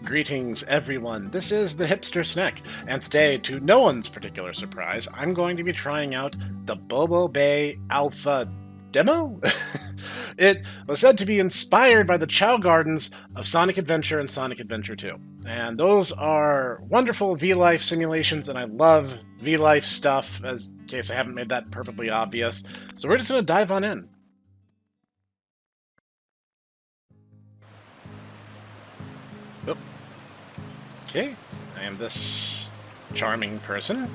Greetings, everyone. This is the Hipster Snek, and today, to no one's particular surprise, I'm going to be trying out the Bobo Bay Alpha demo? It was said to be inspired by the Chow Gardens of Sonic Adventure and Sonic Adventure 2. And those are wonderful V-Life simulations, and I love V-Life stuff, as in case I haven't made that perfectly obvious. So we're just going to dive on in. Oh. Okay, I am this charming person.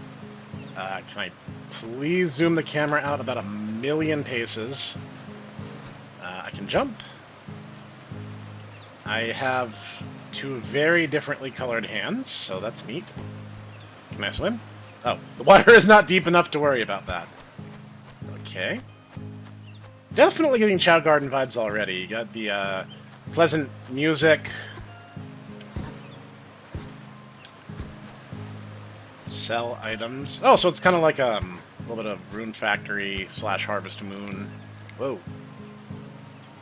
Can I please zoom the camera out about 1,000,000 paces? I can jump. I have two very differently colored hands, so that's neat. Can I swim? Oh, the water is not deep enough to worry about that. Okay. Definitely getting Chow Garden vibes already. You got the pleasant music. Sell items. Oh, so it's kind of like a little bit of Rune Factory / Harvest Moon. Whoa.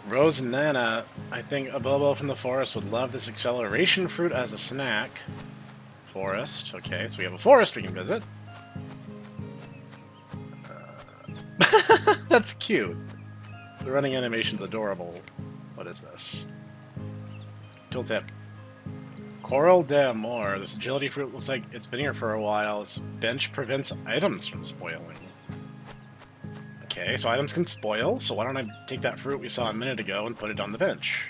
Rose and Nana, I think a Bobo from the forest would love this acceleration fruit as a snack. Forest. Okay, so we have a forest we can visit. That's cute. The running animation's adorable. What is this? Tooltip. Coral de Amor. This agility fruit looks like it's been here for a while. This bench prevents items from spoiling. Okay, so items can spoil, so why don't I take that fruit we saw a minute ago and put it on the bench?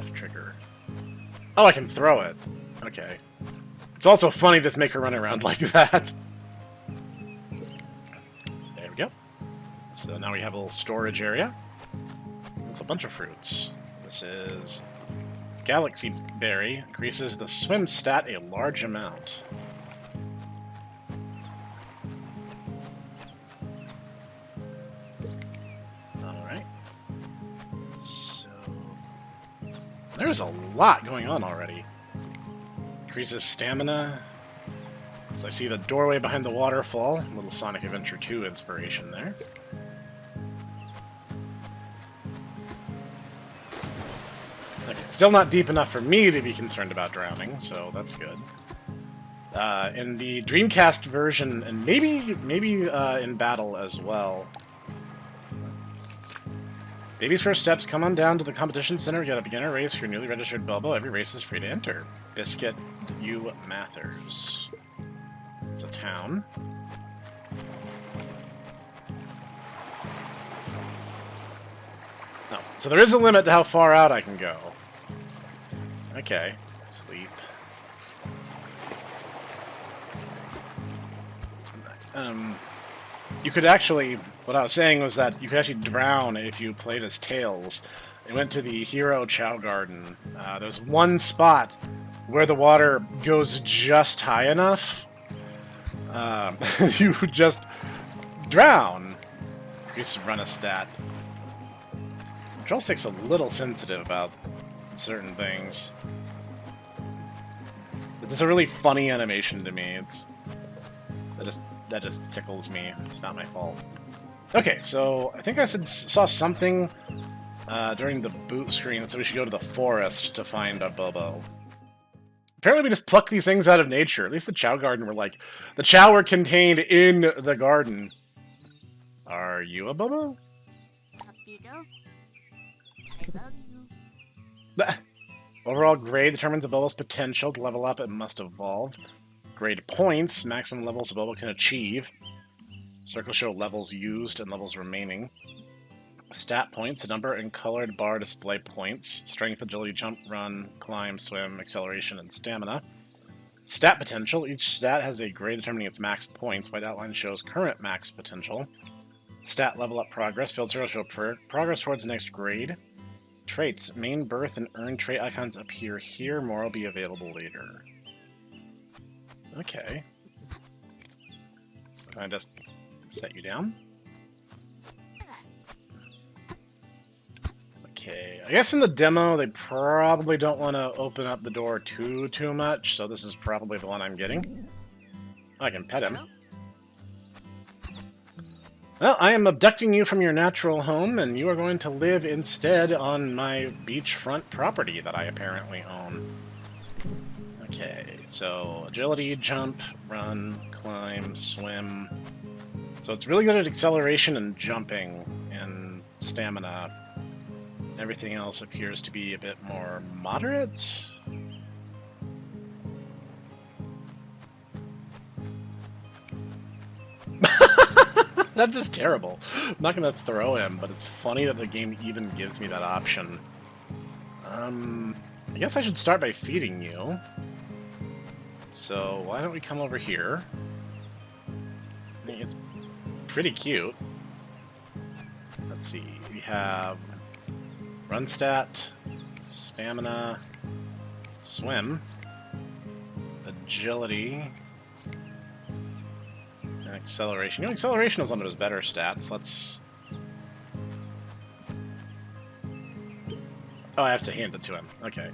F trigger. Oh, I can throw it. Okay. It's also funny to just make her run around like that. There we go. So now we have a little storage area. There's a bunch of fruits. This is Galaxy Berry. Increases the swim stat a large amount. Alright. So there's a lot going on already. Increases stamina. So I see the doorway behind the waterfall. A little Sonic Adventure 2 inspiration there. Okay, still not deep enough for me to be concerned about drowning, so that's good. In the Dreamcast version, and maybe in battle as well. Baby's first steps, come on down to the competition center. You got a beginner race for your newly registered Bobo. Every race is free to enter. Biscuit U Mathers. It's a town. Oh, so there is a limit to how far out I can go. Okay. Sleep. You could actually... What I was saying was that you could actually drown if you played as Tails. I went to the Hero Chow Garden. There's one spot where the water goes just high enough. You would just drown. You used to run a stat. Control Stick's a little sensitive about certain things. It's just a really funny animation to me. That just tickles me. It's not my fault. Okay, so I think I saw something during the boot screen that said we should go to the forest to find a Bobo. Apparently we just pluck these things out of nature. At least the Chow Garden were like... The Chow were contained in the garden. Are you a Bobo? Overall grade determines a Bobo's potential. To level up, it must evolve. Grade points, maximum levels a Bobo can achieve. Circles show levels used and levels remaining. Stat points, a number and colored bar display points. Strength, agility, jump, run, climb, swim, acceleration, and stamina. Stat potential, each stat has a grade determining its max points. White outline shows current max potential. Stat level up progress, field circles show progress towards the next grade. Traits, main birth and earn trait icons appear here, more will be available later. Okay. Can I just set you down? Okay, I guess in the demo they probably don't want to open up the door too much, so this is probably the one I'm getting. I can pet him. Well, I am abducting you from your natural home, and you are going to live instead on my beachfront property that I apparently own. Okay, so agility, jump, run, climb, swim. So it's really good at acceleration and jumping and stamina. Everything else appears to be a bit more moderate. That's just terrible. I'm not going to throw him, but it's funny that the game even gives me that option. I guess I should start by feeding you. So why don't we come over here? I think it's pretty cute. Let's see. We have run stat, stamina, swim, agility, and acceleration. You know, acceleration is one of his better stats. Let's... Oh, I have to hand it to him. Okay.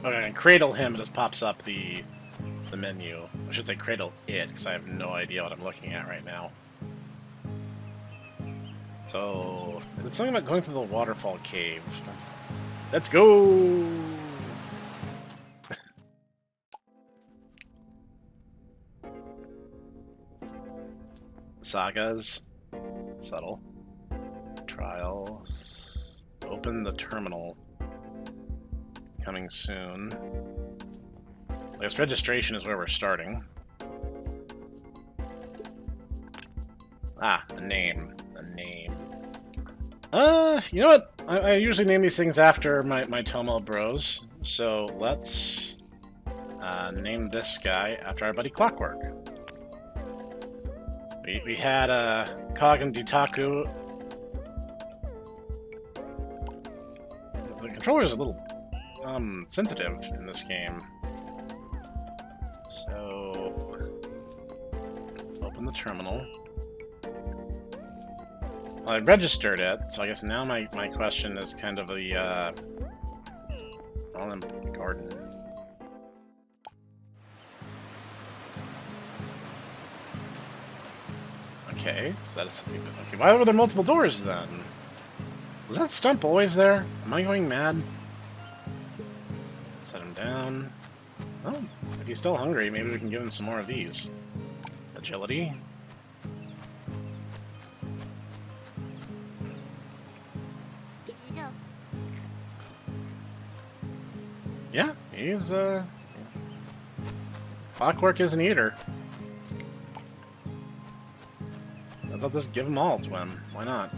Okay, and cradle him, it just pops up the menu. I should say cradle it, because I have no idea what I'm looking at right now. So, is it something about going through the waterfall cave? Let's go! Sagas. Subtle. Trials. Open the terminal. Coming soon. I guess registration is where we're starting. Ah, a name. A name. You know what? I usually name these things after my Tomo bros. So let's name this guy after our buddy Clockwork. We had Kog and Ditaku. The controller's a little sensitive in this game. So open the terminal. Well, I registered it, so I guess now my question is kind of the Olympic Garden. Okay, so that is stupid. Okay, why were there multiple doors then? Was that stump always there? Am I going mad? Set him down. Well, if he's still hungry, maybe we can give him some more of these. Agility. Yeah, he's, Clockwork is an eater. I'll just give them all to him. Why not?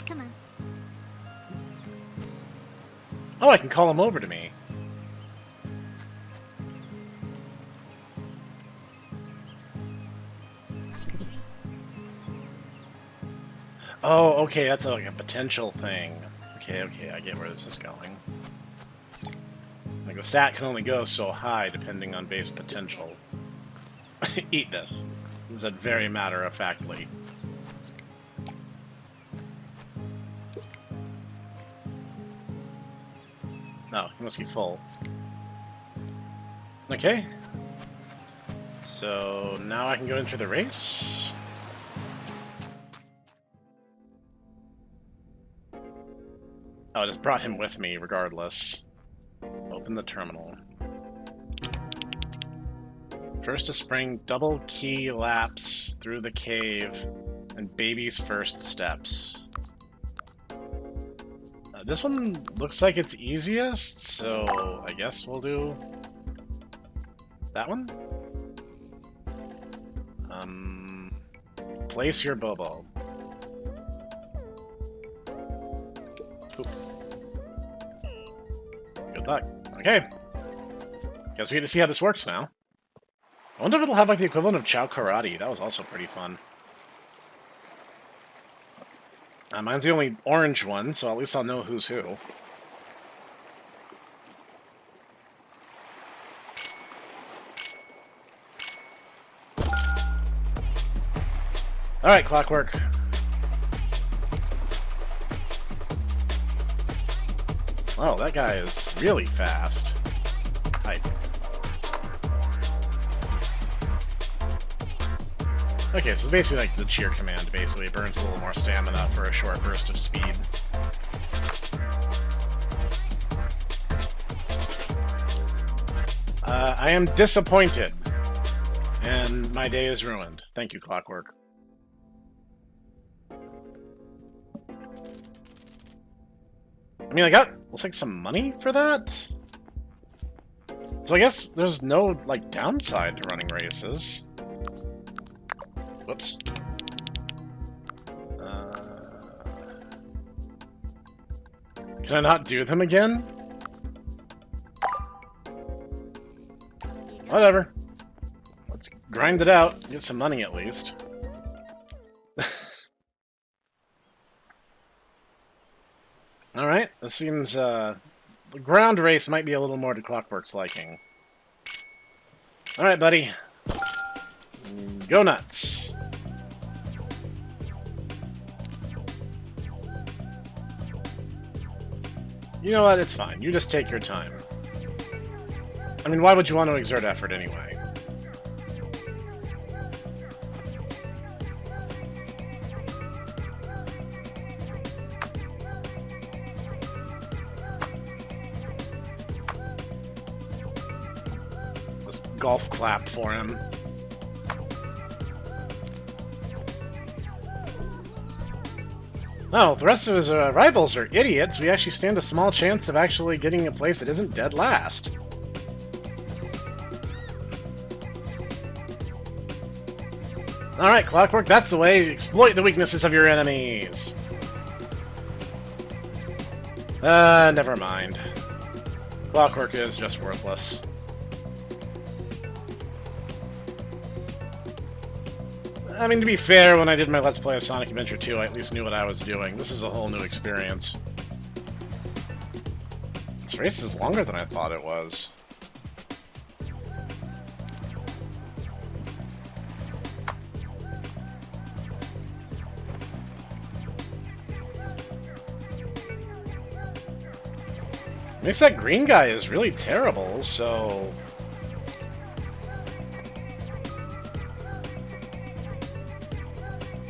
Come on. Oh, I can call him over to me. Oh, okay, that's like a potential thing. Okay, I get where this is going. Like, the stat can only go so high depending on base potential. Eat this. This is very matter-of-factly. Oh, he must be full. Okay. So, now I can go into the race. Oh, I just brought him with me, regardless. Open the terminal. First to spring double key laps through the cave and baby's first steps. This one looks like it's easiest, so I guess we'll do that one. Place your Bobo. Oop. Good luck. Okay. Guess we get to see how this works now. I wonder if it'll have like the equivalent of Chow Karate. That was also pretty fun. Mine's the only orange one, so at least I'll know who's who. Alright, Clockwork. Oh, that guy is really fast. Hype. Okay, so it's basically like the cheer command, basically. It burns a little more stamina for a short burst of speed. I am disappointed. And my day is ruined. Thank you, Clockwork. I mean, I got, looks like some money for that? So I guess there's no, like, downside to running races. Whoops. Can I not do them again? Whatever. Let's grind it out, get some money at least. Alright, this seems, the ground race might be a little more to Clockwork's liking. Alright, buddy. Go nuts. You know what, it's fine. You just take your time. I mean, why would you want to exert effort anyway? Let's golf clap for him. No, the rest of his rivals are idiots. We actually stand a small chance of actually getting a place that isn't dead last. Alright, Clockwork, that's the way. Exploit the weaknesses of your enemies. Never mind. Clockwork is just worthless. I mean, to be fair, when I did my Let's Play of Sonic Adventure 2, I at least knew what I was doing. This is a whole new experience. This race is longer than I thought it was. Makes that green guy is really terrible, so...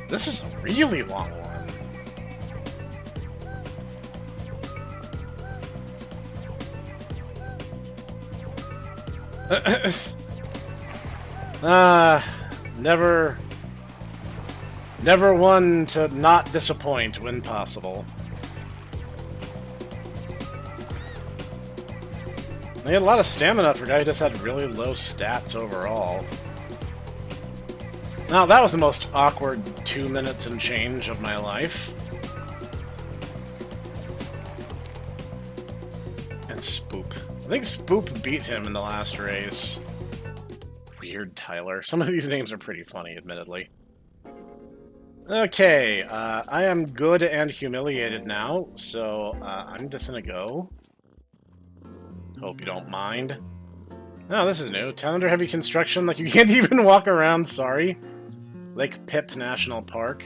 This is a really long one. Never one to not disappoint when possible. They had a lot of stamina for a guy who just had really low stats overall. Now, that was the most awkward 2 minutes and change of my life. And Spoop. I think Spoop beat him in the last race. Weird Tyler. Some of these names are pretty funny, admittedly. Okay, I am good and humiliated now, so I'm just gonna go. Hope you don't mind. Oh, this is new. Town under heavy construction, like you can't even walk around, sorry. Lake Pip National Park.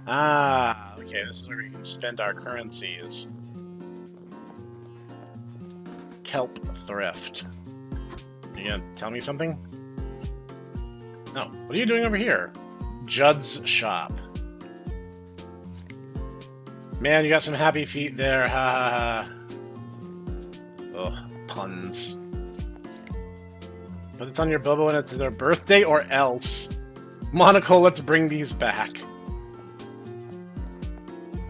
Ah, okay, this is where we can spend our currencies. Kelp Thrift. You gonna tell me something? No. What are you doing over here? Judd's Shop. Man, you got some happy feet there. Ha ha ha. Ugh, puns. But it's on your Bobo and it's their birthday or else. Monocle, let's bring these back.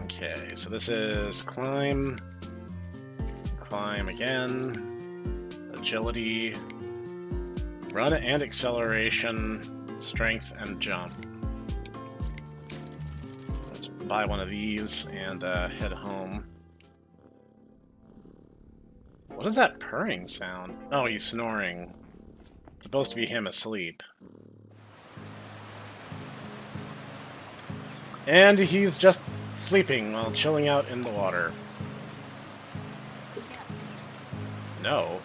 Okay, so this is climb. Climb again. Agility. Run and acceleration. Strength and jump. Let's buy one of these and head home. What is that purring sound? Oh, he's snoring. It's supposed to be him asleep. And he's just Sleeping while chilling out in the water. No.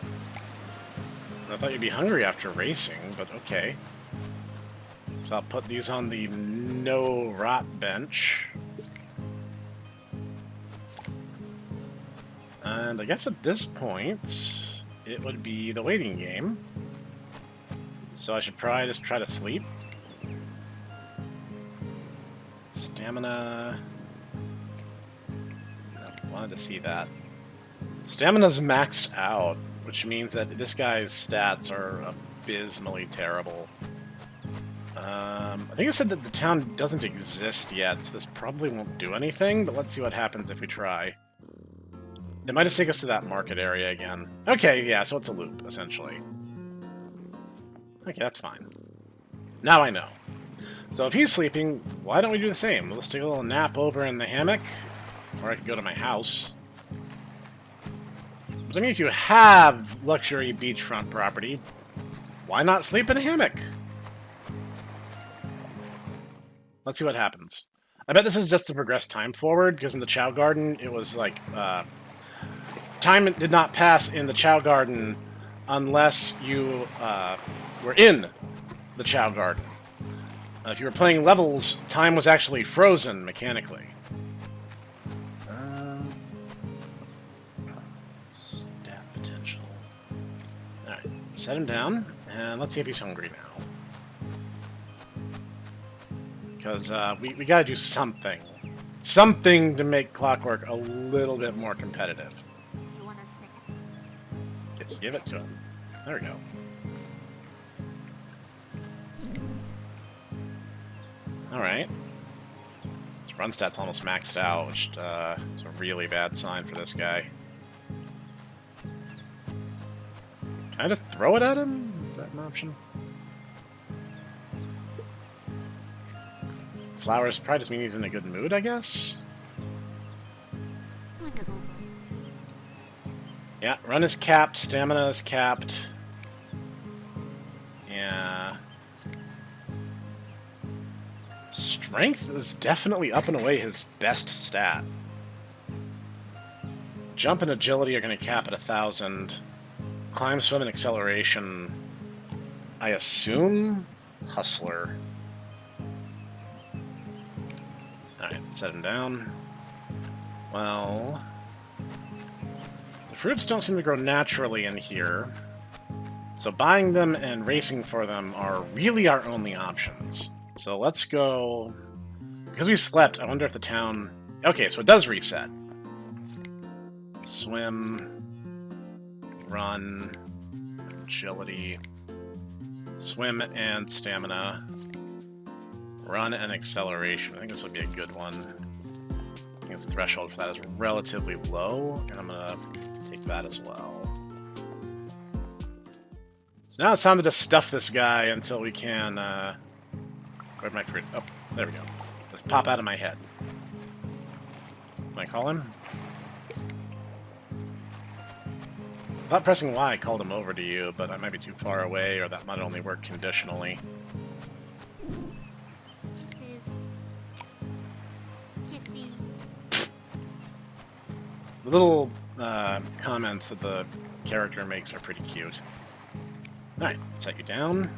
I thought you'd be hungry after racing, but okay. So I'll put these on the no rot bench. And I guess at this point, it would be the waiting game. So I should probably just try to sleep. Stamina... I wanted to see that. Stamina's maxed out, which means that this guy's stats are abysmally terrible. I think I said that the town doesn't exist yet, so this probably won't do anything, but let's see what happens if we try. It might just take us to that market area again. Okay, yeah, so it's a loop, essentially. Okay, that's fine. Now I know. So if he's sleeping, why don't we do the same? Let's take a little nap over in the hammock, or I could go to my house. But I mean, if you have luxury beachfront property, why not sleep in a hammock? Let's see what happens. I bet this is just to progress time forward, because in the Chow Garden, it was like, time did not pass in the Chow Garden unless you were in the Chow Garden. If you were playing levels, time was actually frozen mechanically. Stat potential. Alright, set him down, and let's see if he's hungry now. Because we gotta do something. Something to make Clockwork a little bit more competitive. You want a Snek? Give it to him. There we go. Alright. His run stat's almost maxed out, which is a really bad sign for this guy. Can I just throw it at him? Is that an option? Flowers probably just mean he's in a good mood, I guess? Who's a Bobo? Yeah, run is capped, stamina is capped. Yeah. Strength is definitely up and away his best stat. Jump and agility are going to cap at 1,000. Climb, swim, and acceleration, I assume, hustler. Alright, set him down. Well, the fruits don't seem to grow naturally in here, so buying them and racing for them are really our only options. So let's go... Because we slept, I wonder if the town... Okay, so it does reset. Swim... Run... Agility... Swim and stamina... Run and acceleration. I think this would be a good one. I think its threshold for that is relatively low, and I'm gonna take that as well. So now it's time to just stuff this guy until we can, where'd my fruits? Oh, there we go. Just pop out of my head. Can I call him? I thought pressing Y called him over to you, but I might be too far away, or that might only work conditionally. The little comments that the character makes are pretty cute. Alright, set you down.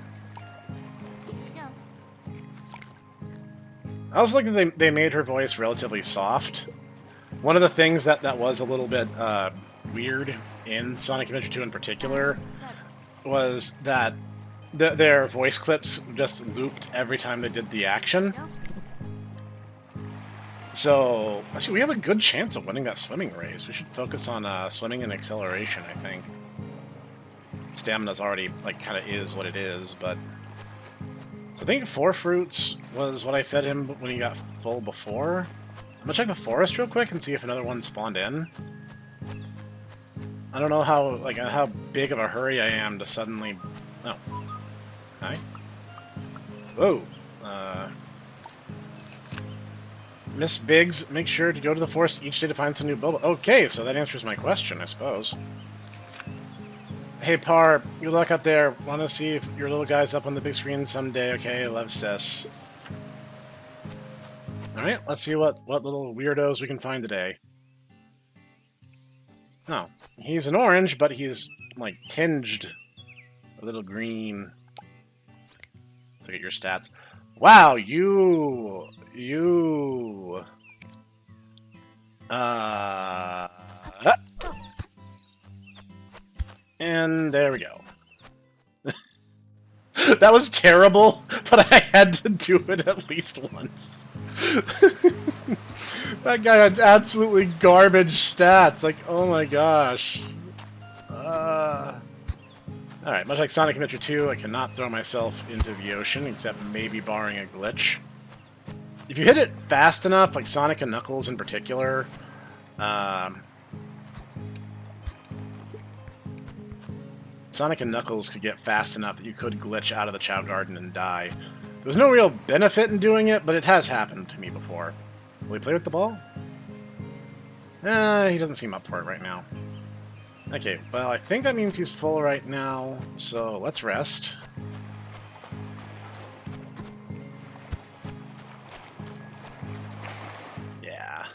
I also like that they made her voice relatively soft. One of the things that was a little bit weird in Sonic Adventure 2 in particular was that their voice clips just looped every time they did the action. So, actually, we have a good chance of winning that swimming race. We should focus on swimming and acceleration, I think. Stamina's already, like, kind of is what it is, but... So I think 4 fruits was what I fed him when he got full before. I'm gonna check the forest real quick and see if another one spawned in. I don't know how big of a hurry I am to suddenly... Oh. Hi. Whoa. Miss Biggs, make sure to go to the forest each day to find some new Bobo. Okay, so that answers my question, I suppose. Hey, Par, good luck out there. Want to see if your little guy's up on the big screen someday, okay? Love, sis. Alright, let's see what little weirdos we can find today. Oh, he's an orange, but he's, like, tinged a little green. Let's look at your stats. Wow, you... And there we go. That was terrible, but I had to do it at least once. That guy had absolutely garbage stats. Like, oh my gosh. Alright, much like Sonic Adventure 2, I cannot throw myself into the ocean, except maybe barring a glitch. If you hit it fast enough, like Sonic and Knuckles in particular, Sonic and Knuckles could get fast enough that you could glitch out of the Chow Garden and die. There was no real benefit in doing it, but it has happened to me before. Will he play with the ball? He doesn't seem up for it right now. Okay, well, I think that means he's full right now, so let's rest. Yeah.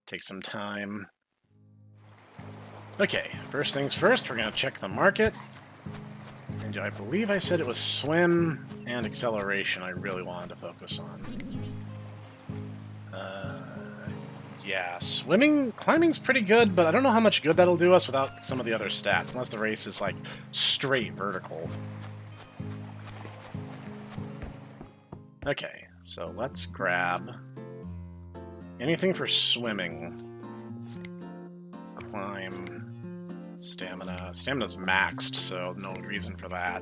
Take some time. Okay, first things first, we're going to check the market. And I believe I said it was swim and acceleration I really wanted to focus on. Yeah, climbing's pretty good, but I don't know how much good that'll do us without some of the other stats, unless the race is, like, straight vertical. Okay, so let's grab anything for swimming. Climb, stamina. Stamina's maxed, so no reason for that.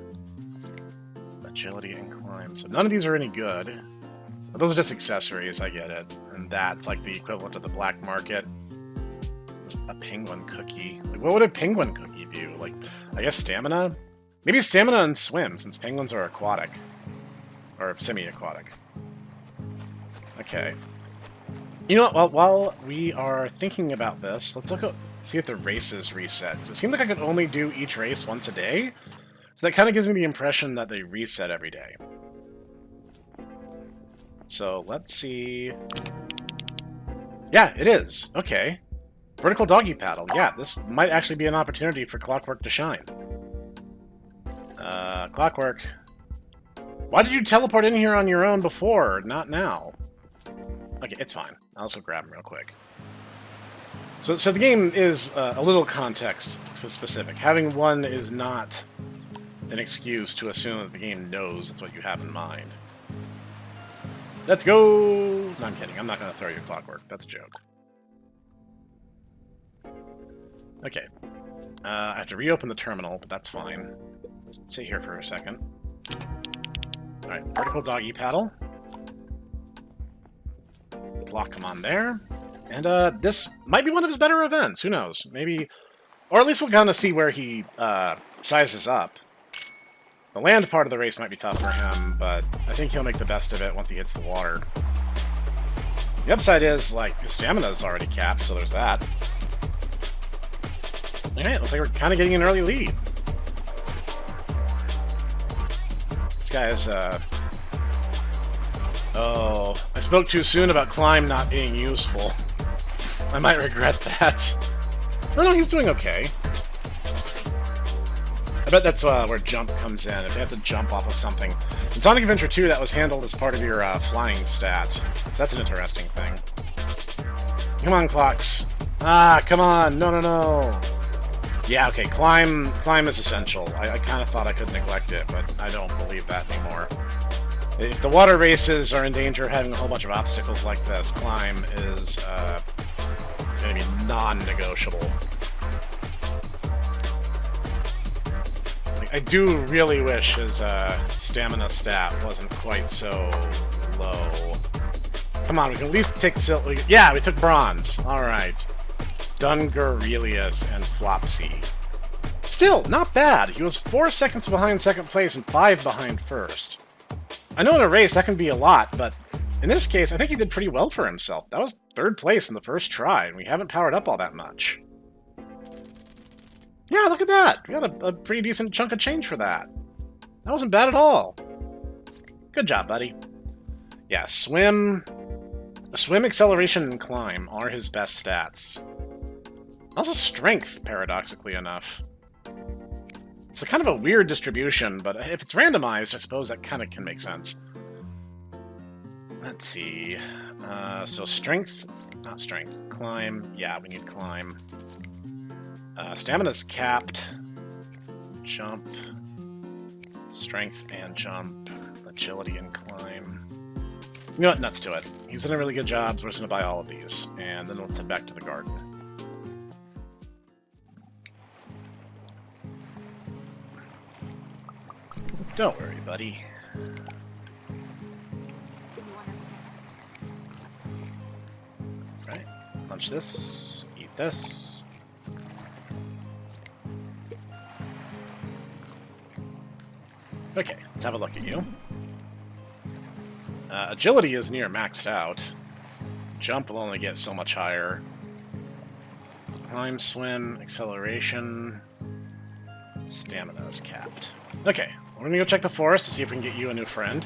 Agility and climb. So none of these are any good. But those are just accessories, I get it. And that's like the equivalent of the black market. Just a penguin cookie. Like, what would a penguin cookie do? Like, I guess stamina? Maybe stamina and swim, since penguins are aquatic. Or semi-aquatic. Okay. You know what, well, while we are thinking about this, let's see if the races reset. It seems like I could only do each race once a day, so that kind of gives me the impression that they reset every day. So, let's see... Yeah, it is. Okay. Vertical doggy paddle. Yeah, this might actually be an opportunity for Clockwork to shine. Clockwork. Why did you teleport in here on your own before? Not now. Okay, it's fine. I'll also grab him real quick. So the game is a little context specific. Having one is not an excuse to assume that the game knows it's what you have in mind. Let's go! No, I'm kidding. I'm not going to throw you Clockwork. That's a joke. Okay. I have to reopen the terminal, but that's fine. Let's sit here for a second. Alright, vertical doggy paddle. Block him on there. And this might be one of his better events. Who knows? Maybe... Or at least we'll kind of see where he sizes up. The land part of the race might be tough for him, but I think he'll make the best of it once he hits the water. The upside is, like, his stamina is already capped, so there's that. Alright, looks like we're kind of getting an early lead. This guy is, Oh, I spoke too soon about climb not being useful. I might regret that. Oh no, he's doing okay. I bet that's where jump comes in, if you have to jump off of something. In Sonic Adventure 2, that was handled as part of your flying stat. So that's an interesting thing. Come on, clocks. Ah, come on. No, no, no. Yeah, okay, climb is essential. I kind of thought I could neglect it, but I don't believe that anymore. If the water races are in danger of having a whole bunch of obstacles like this, climb is going to be non-negotiable. I do really wish his stamina stat wasn't quite so low. Come on, we can at least take silver. Yeah, we took bronze. Alright. Dungurelius and Flopsy. Still, not bad. He was 4 seconds behind second place and 5 behind first. I know in a race that can be a lot, but in this case, I think he did pretty well for himself. That was 3rd place in the first try, and we haven't powered up all that much. Yeah, look at that! We got a pretty decent chunk of change for that. That wasn't bad at all. Good job, buddy. Yeah, swim. Swim, acceleration, and climb are his best stats. Also strength, paradoxically enough. It's a kind of a weird distribution, but if it's randomized, I suppose that kind of can make sense. Let's see. So strength, not strength, climb. Yeah, we need climb. Stamina's capped. Jump. Strength and jump. Agility and climb. You know what? Nuts to it. He's done a really good job, so we're just going to buy all of these. And then let's head back to the garden. Don't worry, buddy. Do you want a snack? Right. Lunch this. Eat this. Okay, let's have a look at you. Agility is near maxed out. Jump will only get so much higher. Climb, swim, acceleration. Stamina is capped. Okay, we're gonna go check the forest to see if we can get you a new friend.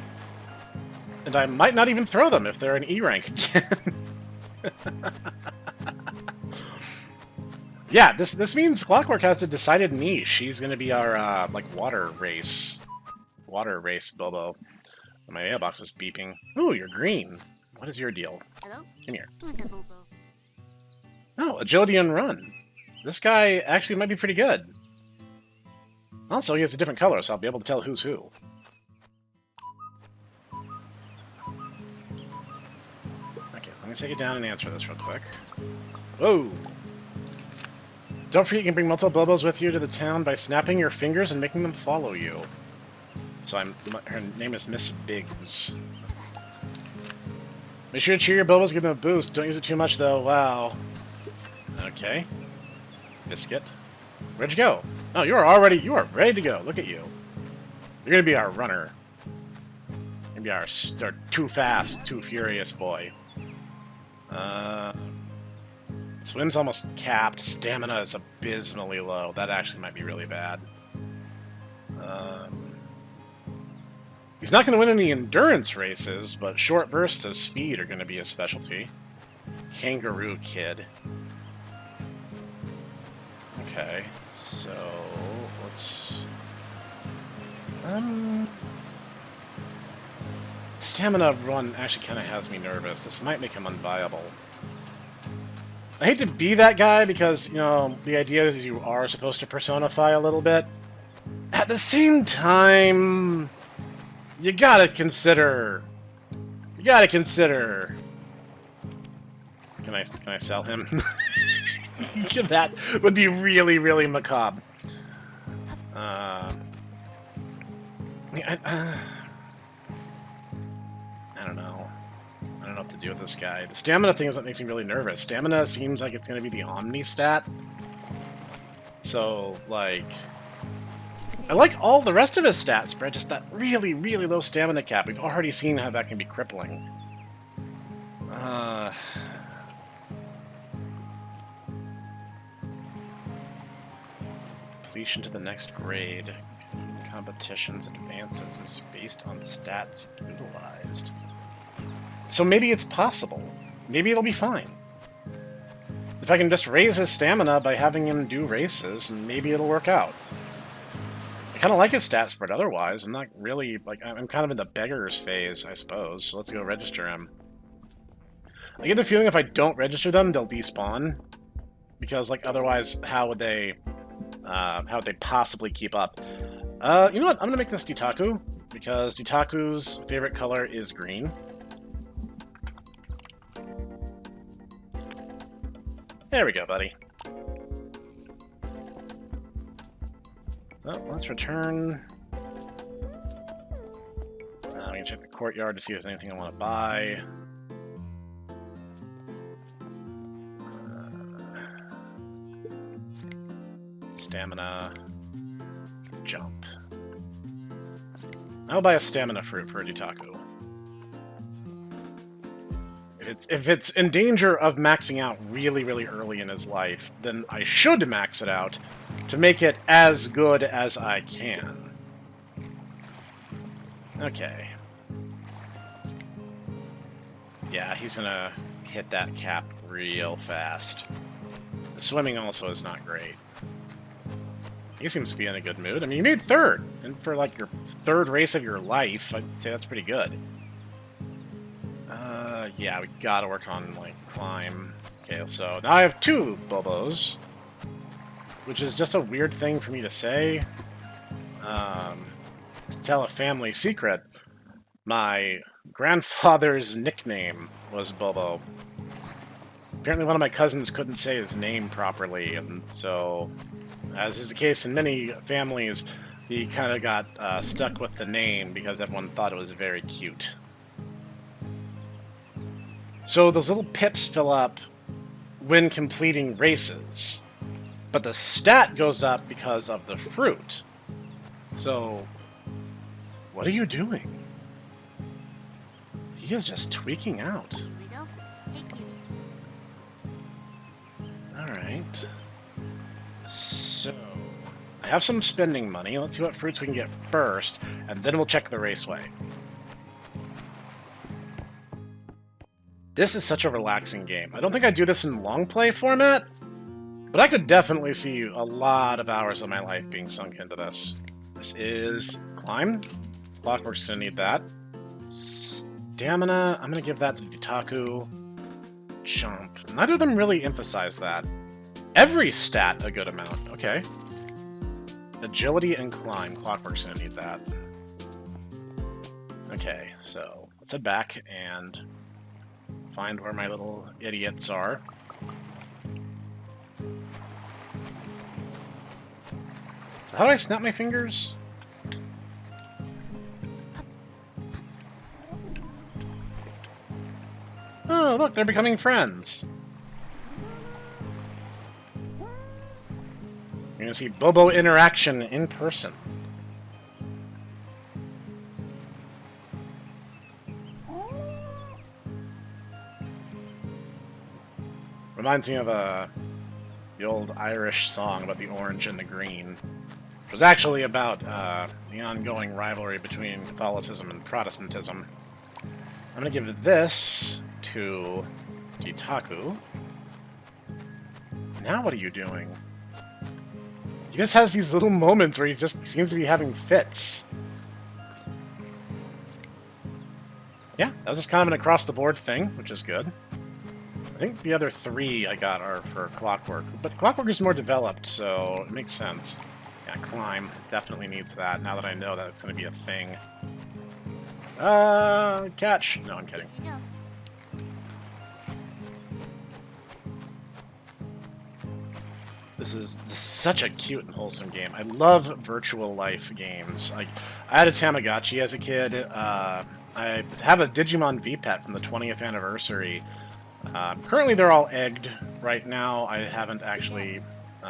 And I might not even throw them if they're an E rank again. Yeah, this means Clockwork has a decided niche. She's gonna be our like water race Bobo. My mailbox is beeping. Ooh, you're green. What is your deal? Hello? Come here. Who's a Bobo? Oh, agility and run. This guy actually might be pretty good. Also, he has a different color, so I'll be able to tell who's who. Okay, let me take it down and answer this real quick. Whoa! Don't forget you can bring multiple Bobos with you to the town by snapping your fingers and making them follow you. So her name is Miss Biggs. Make sure to cheer your Bobos, give them a boost. Don't use it too much, though. Wow. Okay. Biscuit. Where'd you go? Oh, you are ready to go. Look at you. You're gonna be our runner. You're gonna be our too fast, too furious boy. Swim's almost capped. Stamina is abysmally low. That actually might be really bad. He's not going to win any endurance races, but short bursts of speed are going to be his specialty. Kangaroo Kid. Okay, so let's... Stamina run actually kind of has me nervous. This might make him unviable. I hate to be that guy because, you know, the idea is you are supposed to personify a little bit. At the same time... You gotta consider. Can I sell him? That would be really, really macabre. I don't know. I don't know what to do with this guy. The stamina thing is what makes me really nervous. Stamina seems like it's gonna be the Omni stat. So, like... I like all the rest of his stats, but just that really, really low stamina cap. We've already seen how that can be crippling. Completion to the next grade. Competitions advances is based on stats utilized. So maybe it's possible. Maybe it'll be fine. If I can just raise his stamina by having him do races, maybe it'll work out. I kind of like his stat spread otherwise. I'm not really, like, I'm kind of in the beggars phase, I suppose. So let's go register him. I get the feeling if I don't register them, they'll despawn. Because, like, otherwise, how would they possibly keep up? You know what? I'm gonna make this Ditaku, because Ditaku's favorite color is green. There we go, buddy. Oh, let's return. I'm gonna check the courtyard to see if there's anything I want to buy. Stamina. Jump. I'll buy a stamina fruit for a Ditaku. If it's in danger of maxing out really, really early in his life, then I should max it out to make it as good as I can. Okay. Yeah, he's gonna hit that cap real fast. The swimming also is not great. He seems to be in a good mood. I mean, you made third, and for like your third race of your life, I'd say that's pretty good. Yeah, we gotta work on like climb. Okay, so now I have 2 Bobos, which is just a weird thing for me to say. To tell a family secret, my grandfather's nickname was Bobo. Apparently one of my cousins couldn't say his name properly, and so, as is the case in many families, he kind of got stuck with the name because everyone thought it was very cute. So those little pips fill up when completing races, but the stat goes up because of the fruit. So, what are you doing? He is just tweaking out. Here we go. Thank you. Alright. So, I have some spending money. Let's see what fruits we can get first, and then we'll check the raceway. This is such a relaxing game. I don't think I do this in long play format, but I could definitely see a lot of hours of my life being sunk into this. This is climb. Clockwork's gonna need that. Stamina, I'm gonna give that to Itaku. Jump. Neither of them really emphasize that. Every stat a good amount. Okay. Agility and climb. Clockwork's gonna need that. Okay, so let's head back and find where my little idiots are. So how do I snap my fingers? Oh, look, they're becoming friends. You're gonna see Bobo interaction in person. Reminds me of the old Irish song about the orange and the green. It was actually about the ongoing rivalry between Catholicism and Protestantism. I'm going to give this to Itaku. Now what are you doing? He just has these little moments where he just seems to be having fits. Yeah, that was just kind of an across-the-board thing, which is good. I think the other 3 I got are for Clockwork, but Clockwork is more developed, so it makes sense. Yeah, climb definitely needs that, now that I know that it's going to be a thing. Catch! No, I'm kidding. Here you go. This is such a cute and wholesome game. I love virtual life games. I had a Tamagotchi as a kid. I have a Digimon V-Pet from the 20th anniversary. Currently they're all egged right now. I haven't actually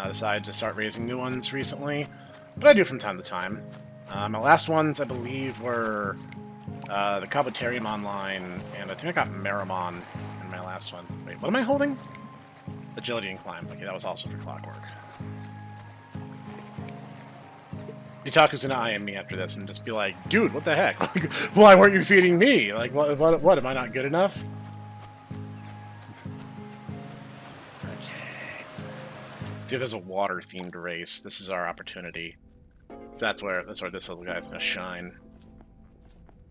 decided to start raising new ones recently, but I do from time to time. My last ones, I believe, were the Kabuterium line, and I think I got Meramon in my last one. Wait, what am I holding? Agility and climb. Okay, that was also for Clockwork. Itaku's gonna IM me after this and just be like, dude, what the heck? Like, why weren't you feeding me? Like, what? Am I not good enough? See if there's a water-themed race. This is our opportunity. So that's where this little guy's gonna shine.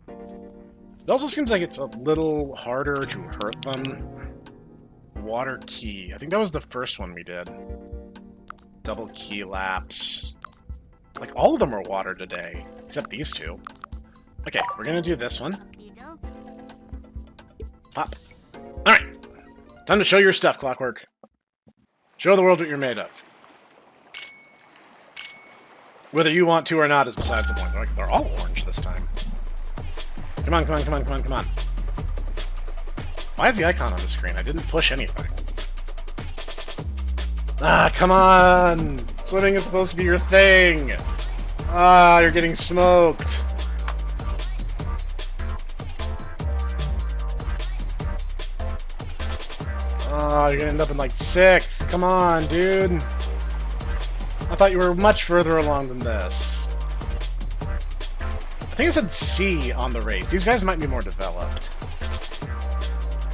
It also seems like it's a little harder to hurt them. Water key. I think that was the first one we did. Double key laps. Like, all of them are water today, except these 2. Okay, we're gonna do this one. Here you go. Pop. Alright. Time to show your stuff, Clockwork. Show the world what you're made of. Whether you want to or not is besides the point. They're all orange this time. Come on, come on, come on, come on, come on. Why is the icon on the screen? I didn't push anything. Ah, come on! Swimming is supposed to be your thing! Ah, you're getting smoked. Oh, you're gonna end up in like 6th. Come on, dude. I thought you were much further along than this. I think I said C on the race. These guys might be more developed.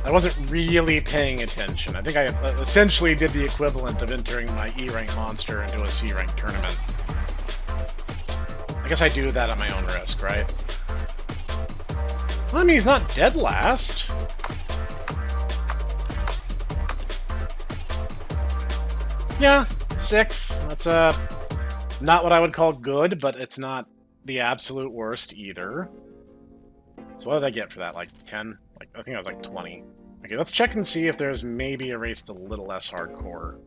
I wasn't really paying attention. I think I essentially did the equivalent of entering my E-rank monster into a C-rank tournament. I guess I do that at my own risk, right? Well, I mean, he's not dead last. Yeah, 6th. That's not what I would call good, but it's not the absolute worst either. So what did I get for that? Like 10? Like I think I was like 20. Okay, let's check and see if there's maybe a race that's a little less hardcore.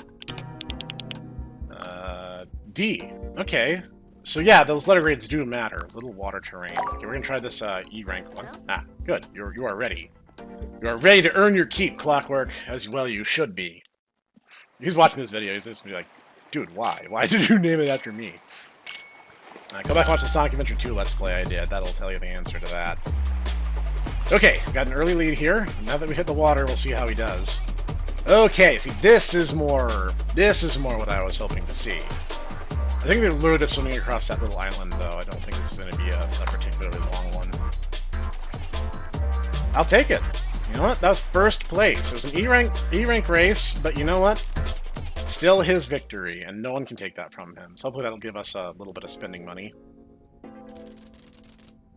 D. Okay. So yeah, those letter grades do matter. Little water terrain. Okay, we're gonna try this E-rank one. Ah, good. You are ready. You are ready to earn your keep, Clockwork, as well you should be. If he's watching this video, he's just gonna be like, dude, why? Why did you name it after me? Go back and watch the Sonic Adventure 2 Let's Play I did. That'll tell you the answer to that. Okay, got an early lead here. Now that we hit the water, we'll see how he does. Okay, see, this is more what I was hoping to see. I think they're lured us swimming across that little island, though. I don't think this is going to be a particularly long one. I'll take it. You know what? That was first place. It was an E-rank race, but you know what? Still his victory, and no one can take that from him. So hopefully that'll give us a little bit of spending money.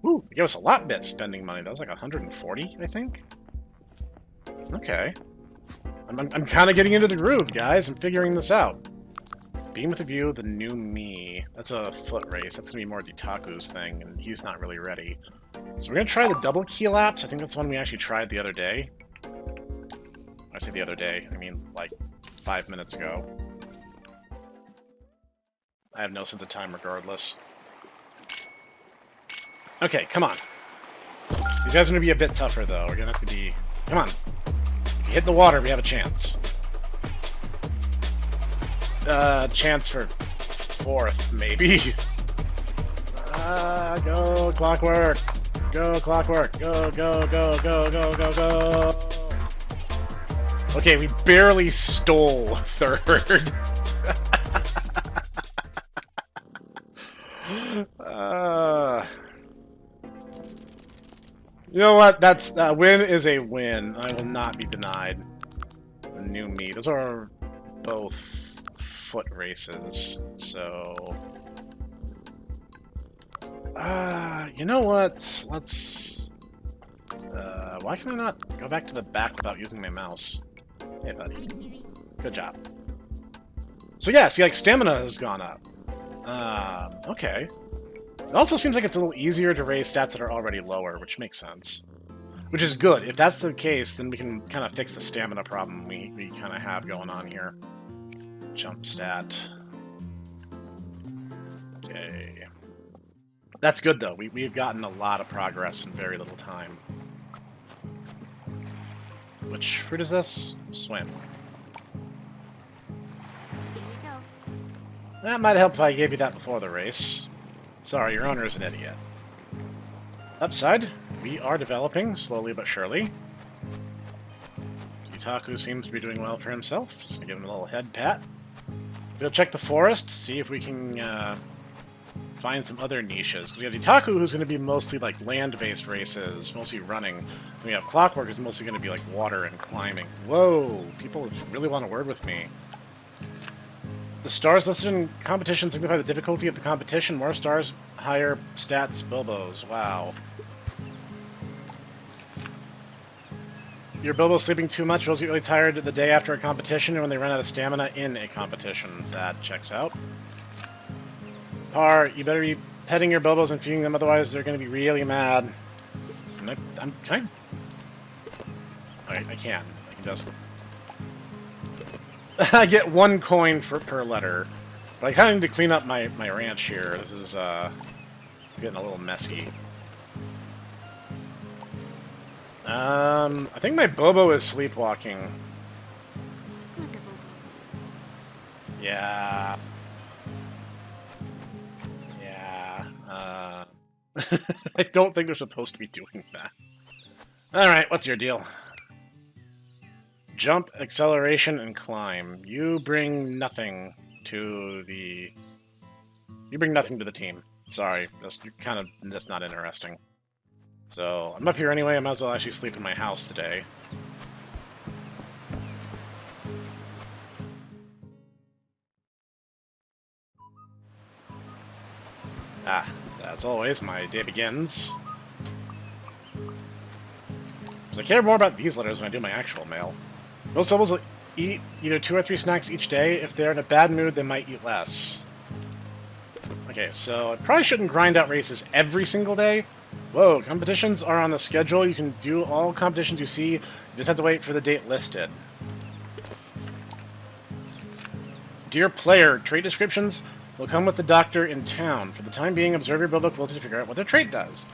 Woo! It gave us a lot bit spending money. That was like 140, I think? Okay. I'm kind of getting into the groove, guys. I'm figuring this out. Beam with a view, the new me. That's a foot race. That's going to be more Ditaku's thing, and he's not really ready. So we're going to try the double key laps. I think that's one we actually tried the other day. When I say the other day, I mean like 5 minutes ago. I have no sense of time regardless. Okay, come on. These guys are going to be a bit tougher, though. We're going to have to be... Come on. If you hit the water, we have a chance. Chance for 4th, maybe. Go, Clockwork. Go, Clockwork. Go, go, go, go, go, go, go. Okay, we barely stole 3rd. You know what? That's win is a win. I will not be denied. The new me. Those are both foot races. So, you know what? Let's. Why can I not go back to the back without using my mouse? Hey, buddy. Good job. So yeah, see, like stamina has gone up. Okay. It also seems like it's a little easier to raise stats that are already lower, which makes sense. Which is good. If that's the case, then we can kind of fix the stamina problem we kind of have going on here. Jump stat. Okay. That's good, though. We've gotten a lot of progress in very little time. Which fruit is this? Swim. Here we go. That might help if I gave you that before the race. Sorry, your owner is an idiot. Upside, we are developing, slowly but surely. Itaku seems to be doing well for himself. Just gonna give him a little head pat. Let's go check the forest, see if we can find some other niches. We have Itaku, who's going to be mostly like land-based races, mostly running. We have Clockwork, who's mostly going to be like water and climbing. Whoa, people really want a word with me. The stars listed in competition signify the difficulty of the competition. More stars, higher stats, Bobos. Wow. Your Bobo sleeping too much. Those get really tired the day after a competition and when they run out of stamina in a competition. That checks out. Par, you better be petting your Bobos and feeding them, otherwise they're going to be really mad. Can I? Alright, I can. I can just... I get 1 coin per letter. But I kind of need to clean up my ranch here. This is, it's getting a little messy. I think my Bobo is sleepwalking. Who's a Bobo? Yeah. Yeah. I don't think they're supposed to be doing that. Alright, what's your deal? Jump, acceleration, and climb. You bring nothing to the... You bring nothing to the team. Sorry, you're kind of just not interesting. So, I'm up here anyway, I might as well actually sleep in my house today. Ah, as always, my day begins. I care more about these letters when I do my actual mail. Most Bobos will eat either 2 or 3 snacks each day. If they're in a bad mood, they might eat less. Okay, so I probably shouldn't grind out races every single day. Whoa, competitions are on the schedule. You can do all competitions you see. You just have to wait for the date listed. Dear player, trait descriptions will come with the doctor in town. For the time being, observe your Bobo closely to figure out what their trait does.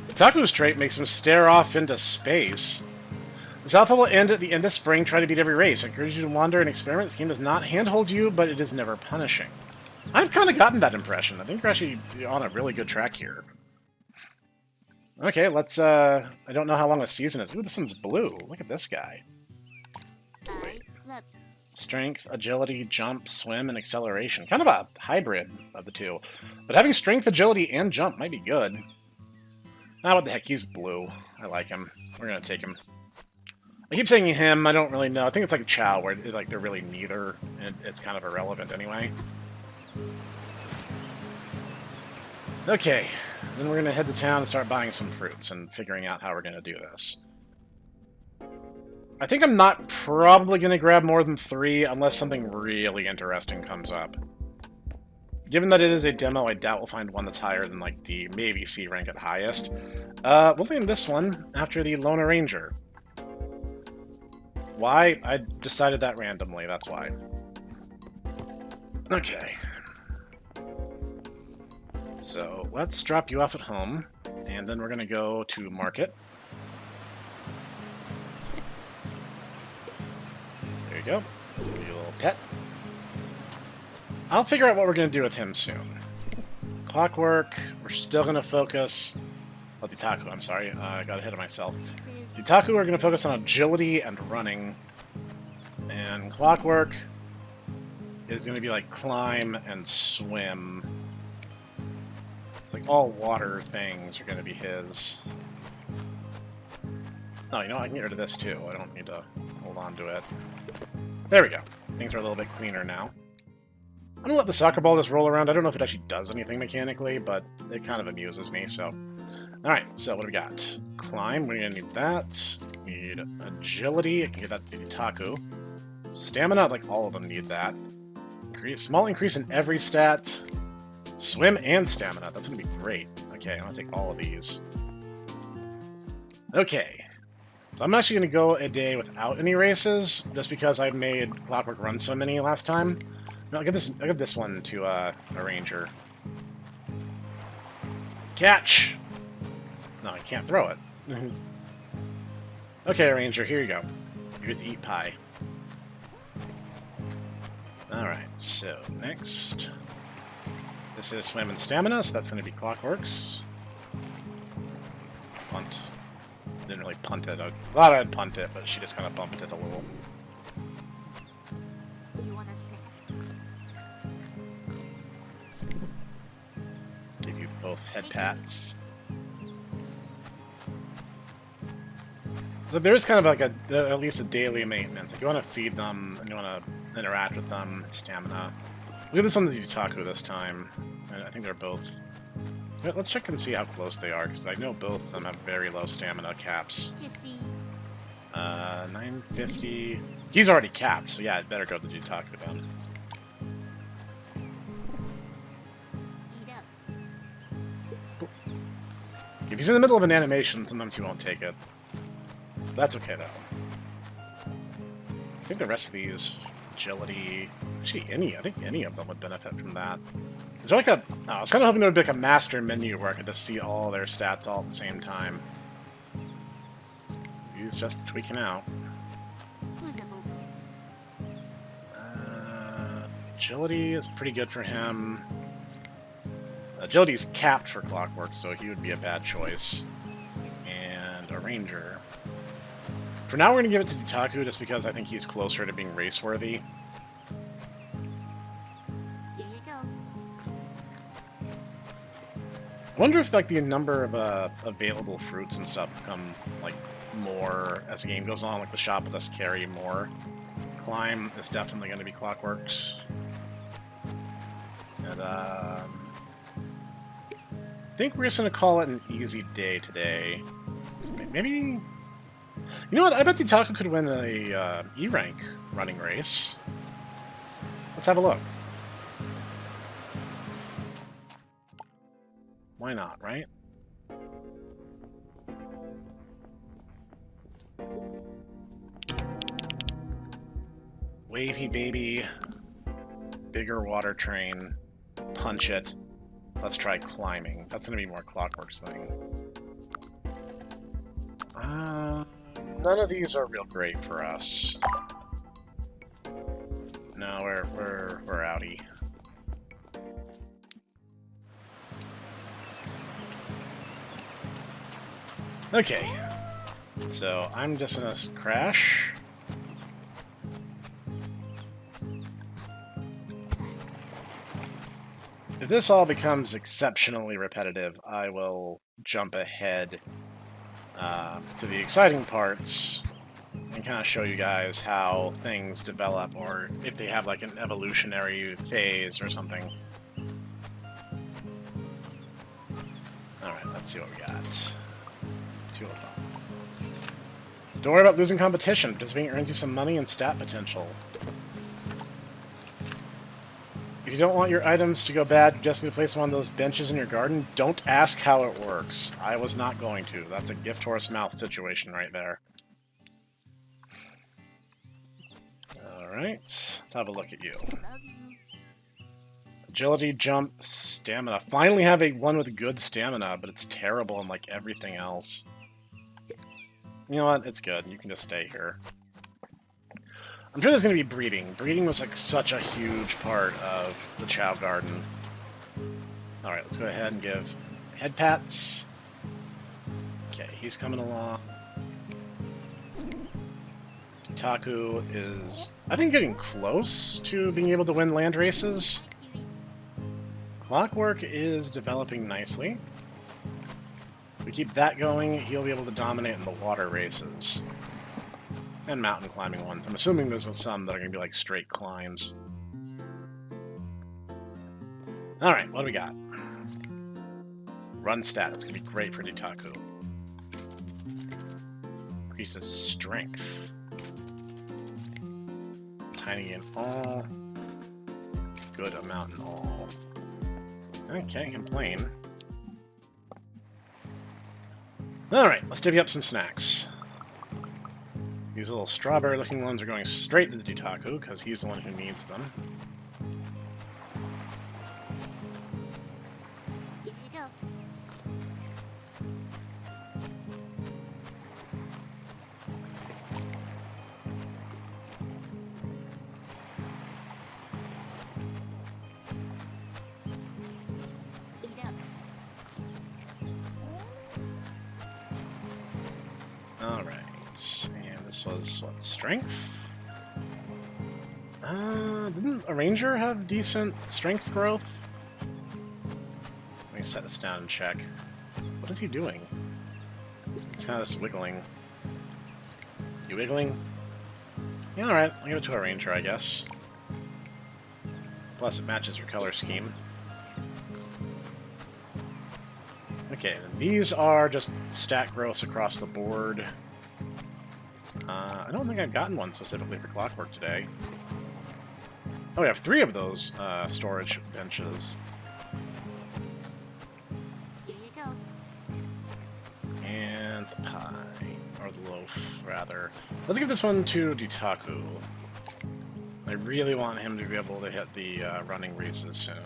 Taku's trait makes him stare off into space. This alpha will end at the end of spring. Try to beat every race. I encourage you to wander and experiment. This game does not handhold you, but it is never punishing. I've kind of gotten that impression. I think we're actually on a really good track here. Okay, let's, I don't know how long the season is. Ooh, this one's blue. Look at this guy. I love Strength, agility, jump, swim, and acceleration. Kind of a hybrid of the two. But having strength, agility, and jump might be good. Ah, what the heck, he's blue. I like him. We're gonna take him. I keep saying him, I don't really know. I think it's like a Chow, where like they're really neither, and it's kind of irrelevant anyway. Okay, then we're gonna head to town and start buying some fruits and figuring out how we're gonna do this. I think I'm not probably going to grab more than 3 unless something really interesting comes up. Given that it is a demo, I doubt we'll find one that's higher than, like, the maybe C rank at highest. We'll name this one after the Lone Ranger. Why? I decided that randomly, that's why. Okay. So, let's drop you off at home, and then we're going to go to market. There you go. Give you a little pet. I'll figure out what we're going to do with him soon. Clockwork, we're still going to focus... Oh, Ditaku, I'm sorry. I got ahead of myself. this is Ditaku, we're going to focus on agility and running. And Clockwork is going to be like climb and swim. It's like all water things are going to be his. Oh, you know what? I can get rid of this too. I don't need to hold on to it. There we go. Things are a little bit cleaner now. I'm going to let the soccer ball just roll around. I don't know if it actually does anything mechanically, but it kind of amuses me, so... Alright, so what do we got? Climb, we're going to need that. We need agility, I can get that to Ditaku. Stamina, like all of them need that. Small increase in every stat. Swim and stamina, that's going to be great. Okay, I'm going to take all of these. Okay. So I'm actually going to go a day without any races, just because I made Clockwork run so many last time. No, I'll give this one to a Ranger. Catch! No, I can't throw it. Okay, Ranger, here you go. You get to eat pie. Alright, so next. This is Swim and Stamina, so that's going to be Clockworks. Punt. Didn't really punt it. I thought I'd punt it, but she just kind of bumped it a little. you want a snack? Give you both head pats. So there is kind of like at least a daily maintenance. Like you want to feed them and you want to interact with them. Stamina. Look at this one with Ditaku this time. I think they're both. Let's check and see how close they are, because I know both of them have very low stamina caps. Kissy. 950. He's already capped, so yeah, I'd better go to Ditaku then. Eat up. If he's in the middle of an animation, sometimes he won't take it. That's okay, though. I think the rest of these, agility... Actually, I think any of them would benefit from that. Is there like a... Oh, I was kind of hoping there would be like a master menu where I could just see all their stats all at the same time. He's just tweaking out. Who's a Bobo? Agility is pretty good for him. Agility's capped for Clockwork, so he would be a bad choice. And a Ranger. For now, we're going to give it to Ditaku just because I think he's closer to being race-worthy. Here you go. I wonder if like the number of available fruits and stuff become like more as the game goes on. Like the shop will just carry more. Climb is definitely going to be Clockworks. And think we're just going to call it an easy day today. Maybe... You know what? I bet Itaku could win a E-rank running race. Let's have a look. Why not, right? Wavy baby. Bigger water train. Punch it. Let's try climbing. That's going to be more Clockwork's thing. None of these are real great for us. No, we're outie. Okay. So I'm just gonna crash. If this all becomes exceptionally repetitive, I will jump ahead to the exciting parts and kind of show you guys how things develop, or if they have like an evolutionary phase or something. Alright, let's see what we got. Don't worry about losing competition. Participating earns you some money and stat potential. If you don't want your items to go bad, you just need to place them on those benches in your garden. Don't ask how it works. I was not going to. That's a gift horse mouth situation right there. Alright, let's have a look at you. Agility, jump, stamina. Finally have a one with good stamina, but it's terrible in like everything else. You know what? It's good. You can just stay here. I'm sure there's going to be breeding. Breeding was like such a huge part of the Chow Garden. Alright, let's go ahead and give head pats. Okay, he's coming along. Taku is, I think, getting close to being able to win land races. Clockwork is developing nicely. If we keep that going, he'll be able to dominate in the water races. And mountain climbing ones. I'm assuming there's some that are going to be like straight climbs. Alright, what do we got? Run stat. It's going to be great for Nitaku. Increases strength. Tiny in all. Good amount in all. I can't complain. Alright, let's divvy up some snacks. These little strawberry-looking ones are going straight to the Ditaku, because he's the one who needs them. Here you go. Eat up. Alright, and this was, what, strength? Didn't a ranger have decent strength growth? Let me set this down and check. What is he doing? He's kind of just wiggling. You wiggling? Yeah, alright, I'll give it to a ranger, I guess. Plus it matches your color scheme. Okay, then these are just stat growths across the board. I don't think I've gotten one specifically for Clockwork today. Oh, we have 3 of those storage benches. Here you go. And the pie. Or the loaf, rather. Let's give this one to Ditaku. I really want him to be able to hit the running races soon.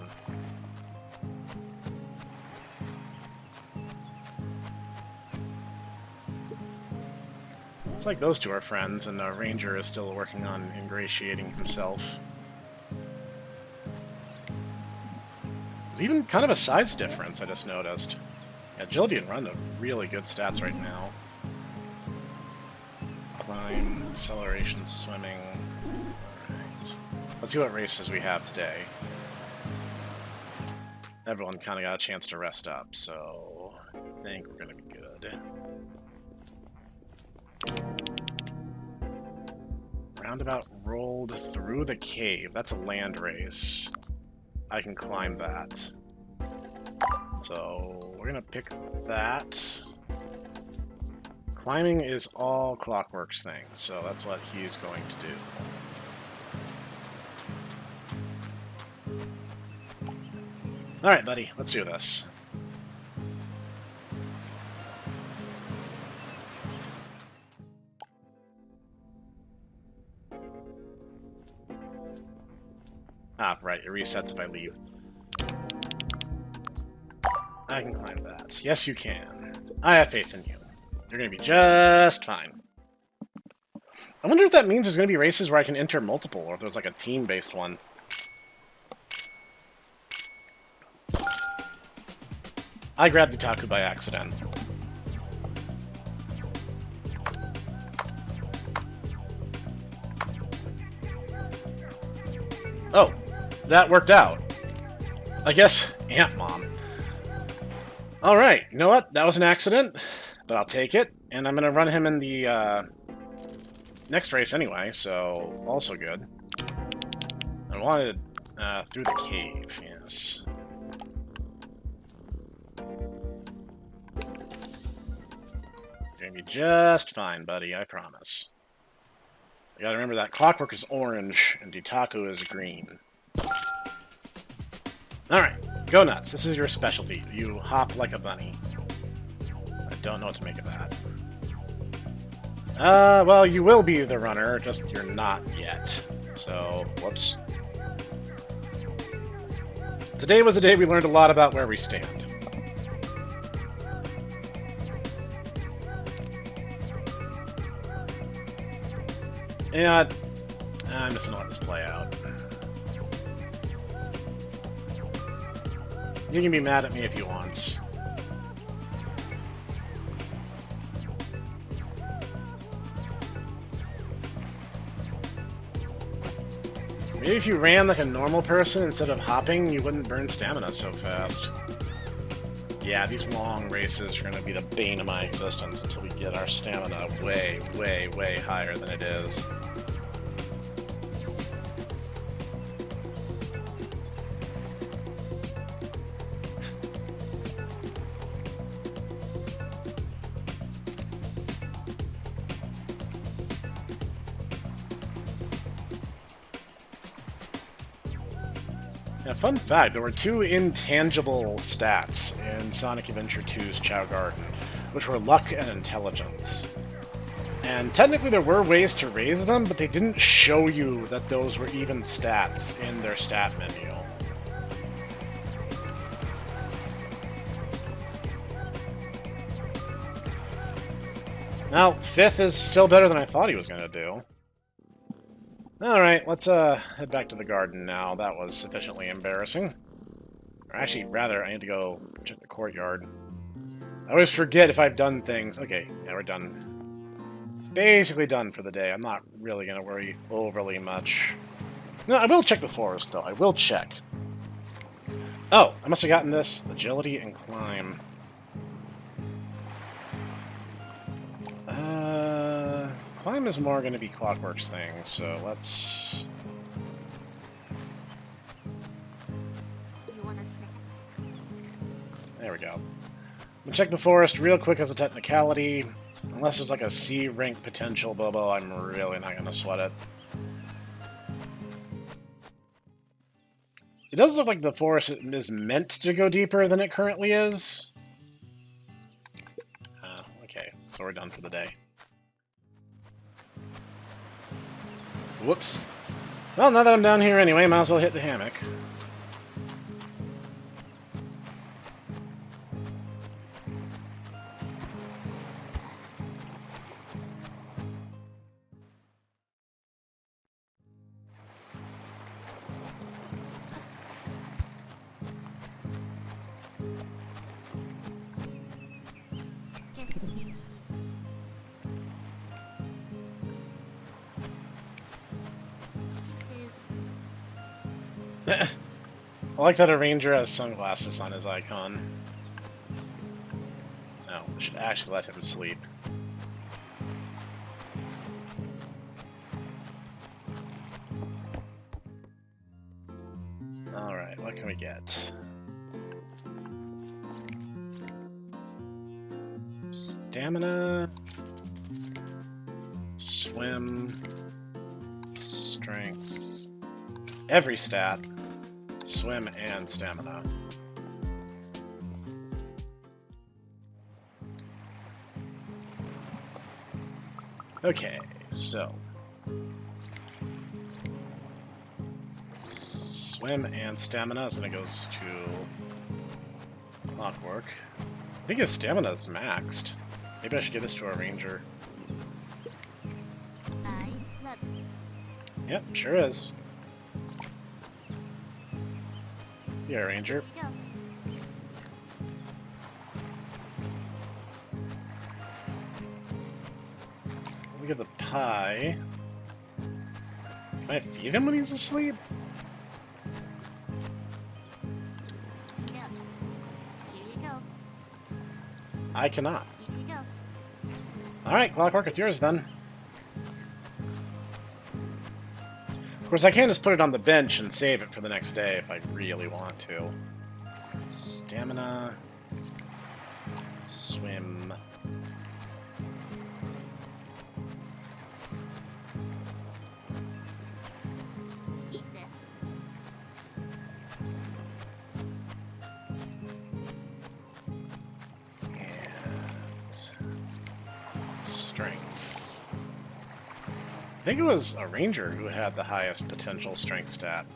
It's like those two are friends, and the ranger is still working on ingratiating himself. There's even kind of a size difference, I just noticed. Yeah, Agility and Run have really good stats right now. Climb, acceleration, swimming. Alright. Let's see what races we have today. Everyone kind of got a chance to rest up, so I think we're going to be good. Roundabout rolled through the cave. That's a land race. I can climb that. So we're gonna pick that. Climbing is all Clockwork's thing, so that's what he's going to do. Alright, buddy, let's do this. Ah, right, it resets if I leave. I can climb that. Yes, you can. I have faith in you. You're gonna be just fine. I wonder if that means there's gonna be races where I can enter multiple, or if there's like a team-based one. I grabbed Itaku by accident. Oh, that worked out. I guess Ant Mom. Alright, you know what? That was an accident, but I'll take it. And I'm gonna run him in the next race anyway, so also good. I wanted through the cave, yes. You're gonna be just fine, buddy, I promise. You gotta remember that Clockwork is orange and Itaku is green. Alright, go nuts. This is your specialty. You hop like a bunny. I don't know what to make of that. Well, you will be the runner, just you're not yet. So, whoops. Today was a day we learned a lot about where we stand. Yeah, I'm just gonna let this play out. You can be mad at me if you want. Maybe if you ran like a normal person instead of hopping, you wouldn't burn stamina so fast. Yeah, these long races are going to be the bane of my existence until we get our stamina way, way, way higher than it is. Yeah, fun fact, there were two intangible stats in Sonic Adventure 2's Chao Garden, which were luck and intelligence. And technically there were ways to raise them, but they didn't show you that those were even stats in their stat menu. Now, 5th is still better than I thought he was going to do. Alright, let's head back to the garden now. That was sufficiently embarrassing. Or actually, rather, I need to go check the courtyard. I always forget if I've done things. Okay, yeah, we're done. Basically done for the day. I'm not really going to worry overly much. No, I will check the forest, though. I will check. Oh, I must have gotten this. Agility and climb. Climb is more going to be Clockwork's thing, so let's... You want a snack? There we go. I'm gonna check the forest real quick as a technicality. Unless there's like a C rank potential Bobo, I'm really not going to sweat it. It does look like the forest is meant to go deeper than it currently is. Okay, so we're done for the day. Whoops. Well, now that I'm down here anyway, might as well hit the hammock. I like that a ranger has sunglasses on his icon. No, we should actually let him sleep. Alright, what can we get? Stamina, swim, strength, every stat, swim and stamina. Okay, so swim and stamina, so then it goes to clockwork. I think his stamina is maxed. Maybe I should give this to our ranger. Look. Yep, sure is. Yeah, ranger. Here you go. Look at the pie. Can I feed him when he's asleep? Yeah. Here you go. I cannot. Here you go. Alright, clockwork, it's yours then. Of course, I can just put it on the bench and save it for the next day if I really want to. Stamina. Swim. Eat this. And strength. I think it was a ranger who had the highest potential strength stat.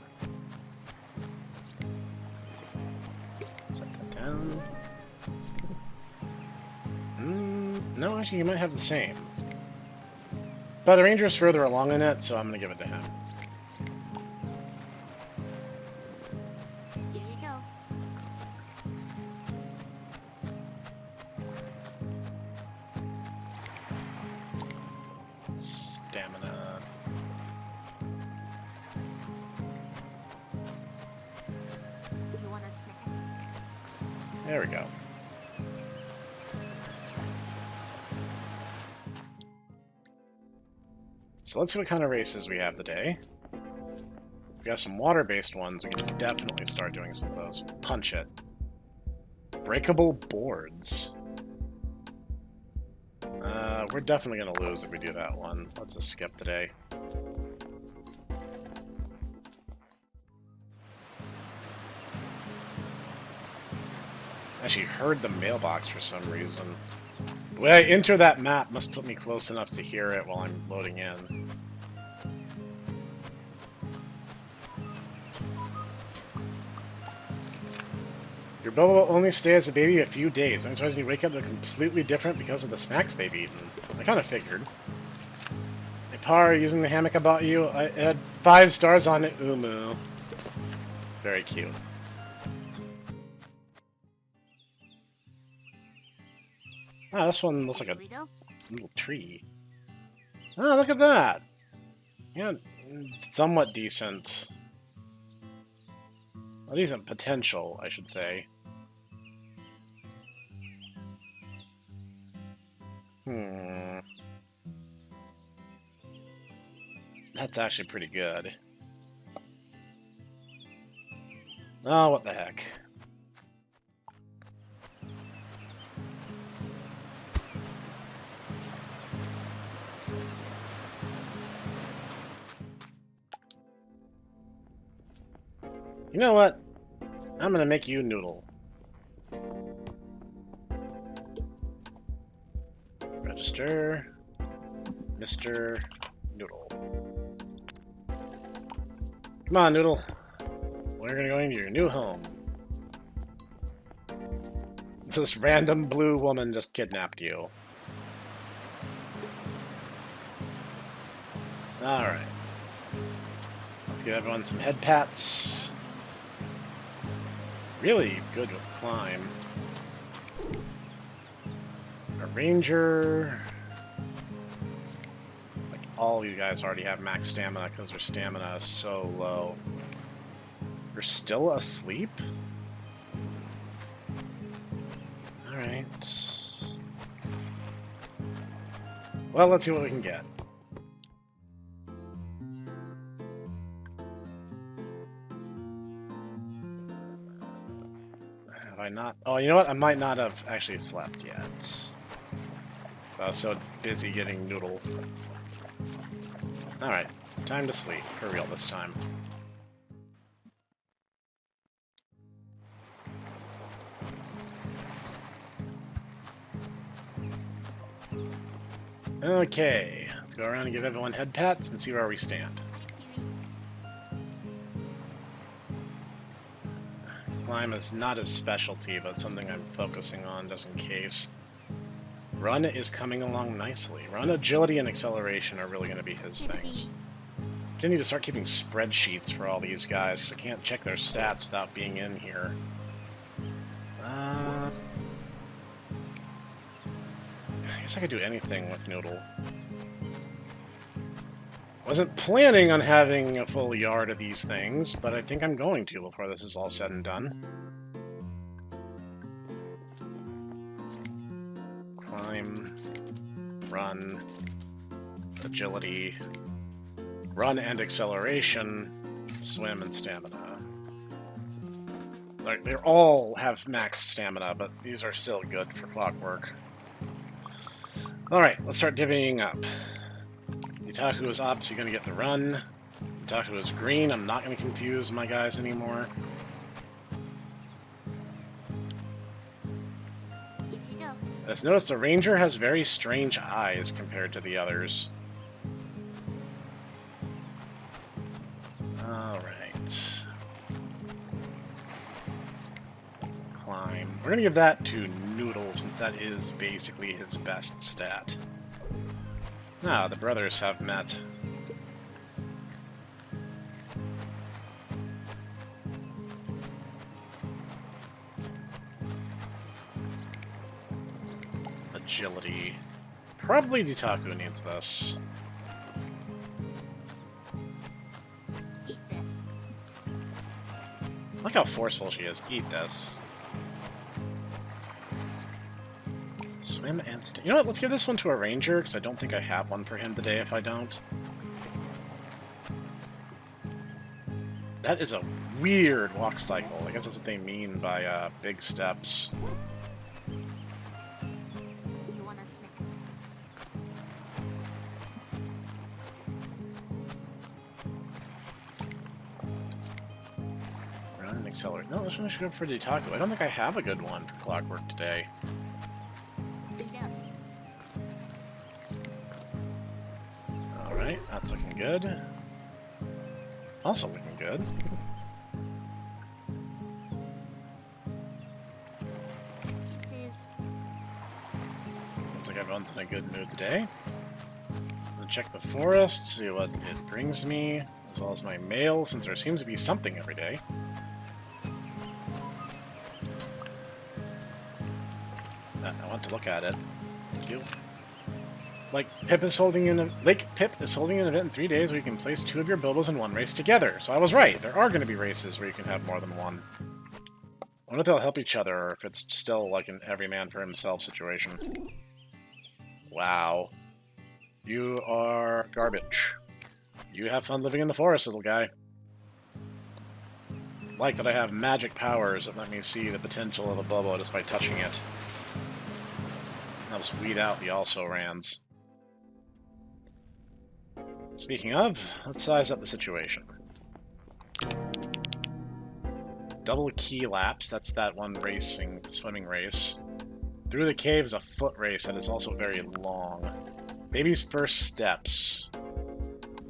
Set that down. No, actually, he might have the same. But a ranger's further along in it, so I'm going to give it to him. Here you go. Stamina. You want a snack? There we go. So let's see what kind of races we have today. We got some water-based ones. We can definitely start doing some of those. Punch it. Breakable boards. We're definitely going to lose if we do that one. Let's just skip today. Actually heard the mailbox for some reason. The way I enter that map must put me close enough to hear it while I'm loading in. Your Bobo will only stay as a baby a few days. And so when you wake up, they're completely different because of the snacks they've eaten. I kind of figured. Hey, Par, using the hammock I bought you, I had 5 stars on it. Umu. Very cute. Ah, this one looks like a Here we go. little tree. Oh, look at that! Yeah, somewhat decent. A decent potential, I should say. That's actually pretty good. Oh, what the heck. You know what? I'm gonna make you noodle. Register. Mr. Noodle. Come on, Noodle. We're gonna go into your new home. This random blue woman just kidnapped you. Alright. Let's give everyone some head pats. Really good with climb. A ranger. Like, all you guys already have max stamina because their stamina is so low. You're still asleep? Alright. Well, let's see what we can get. Have I not? Oh, you know what? I might not have actually slept yet. I was so busy getting noodle. Alright, time to sleep. For real this time. Okay, let's go around and give everyone head pats and see where we stand. Climb is not his specialty, but something I'm focusing on just in case. Run is coming along nicely. Run, agility, and acceleration are really going to be his things. I need to start keeping spreadsheets for all these guys, because I can't check their stats without being in here. I guess I could do anything with Noodle. Wasn't planning on having a full yard of these things, but I think I'm going to before this is all said and done. Climb, run, agility, run and acceleration, swim and stamina. They all have max stamina, but these are still good for clockwork. Alright, let's start divvying up. Itaku is obviously going to get the run. Itaku is green. I'm not going to confuse my guys anymore. Let's notice the ranger has very strange eyes compared to the others. Alright. Climb. We're going to give that to Noodle, since that is basically his best stat. Ah, the brothers have met. Agility. Probably Ditaku needs this. Eat this. Look how forceful she is. Eat this. Swim and stay. You know what? Let's give this one to a ranger, because I don't think I have one for him today if I don't. That is a weird walk cycle. I guess that's what they mean by big steps. You want a Snek? Run and accelerate. No, this one should go for Ditaku. I don't think I have a good one for clockwork today. Alright, that's looking good. Also looking good. Looks like everyone's in a good mood today. I'm gonna check the forest, see what it brings me, as well as my mail, since there seems to be something every day. I want to look at it. Thank you. Lake Pip is holding an event in 3 days where you can place 2 of your Bobos in one race together. So I was right. There are going to be races where you can have more than one. I wonder if they'll help each other, or if it's still like an every man for himself situation. Wow. You are garbage. You have fun living in the forest, little guy. Like that I have magic powers that let me see the potential of a Bobo just by touching it. Helps weed out the also-rans. Speaking of, let's size up the situation. Double key laps, that's that one swimming race. Through the cave is a foot race that is also very long. Baby's first steps.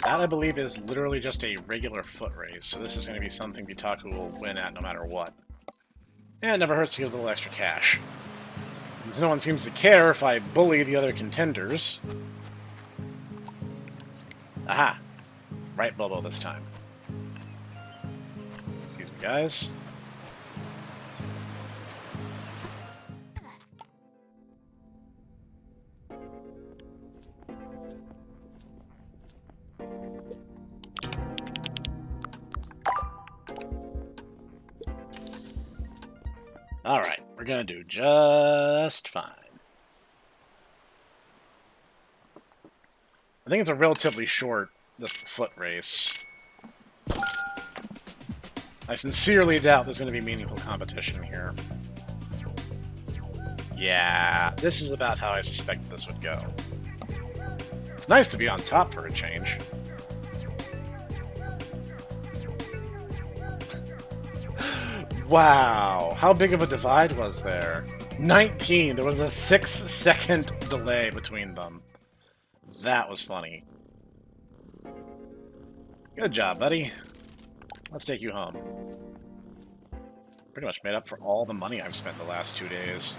That, I believe, is literally just a regular foot race, so this is going to be something Bitaku will win at no matter what. And it never hurts to get a little extra cash. No one seems to care if I bully the other contenders. Aha! Right Bobo this time. Excuse me, guys. Alright, we're gonna do just fine. I think it's a relatively short foot race. I sincerely doubt there's going to be meaningful competition here. Yeah, this is about how I suspected this would go. It's nice to be on top for a change. Wow, how big of a divide was there? 19! There was a 6-second delay between them. That was funny. Good job, buddy. Let's take you home. Pretty much made up for all the money I've spent the last 2 days.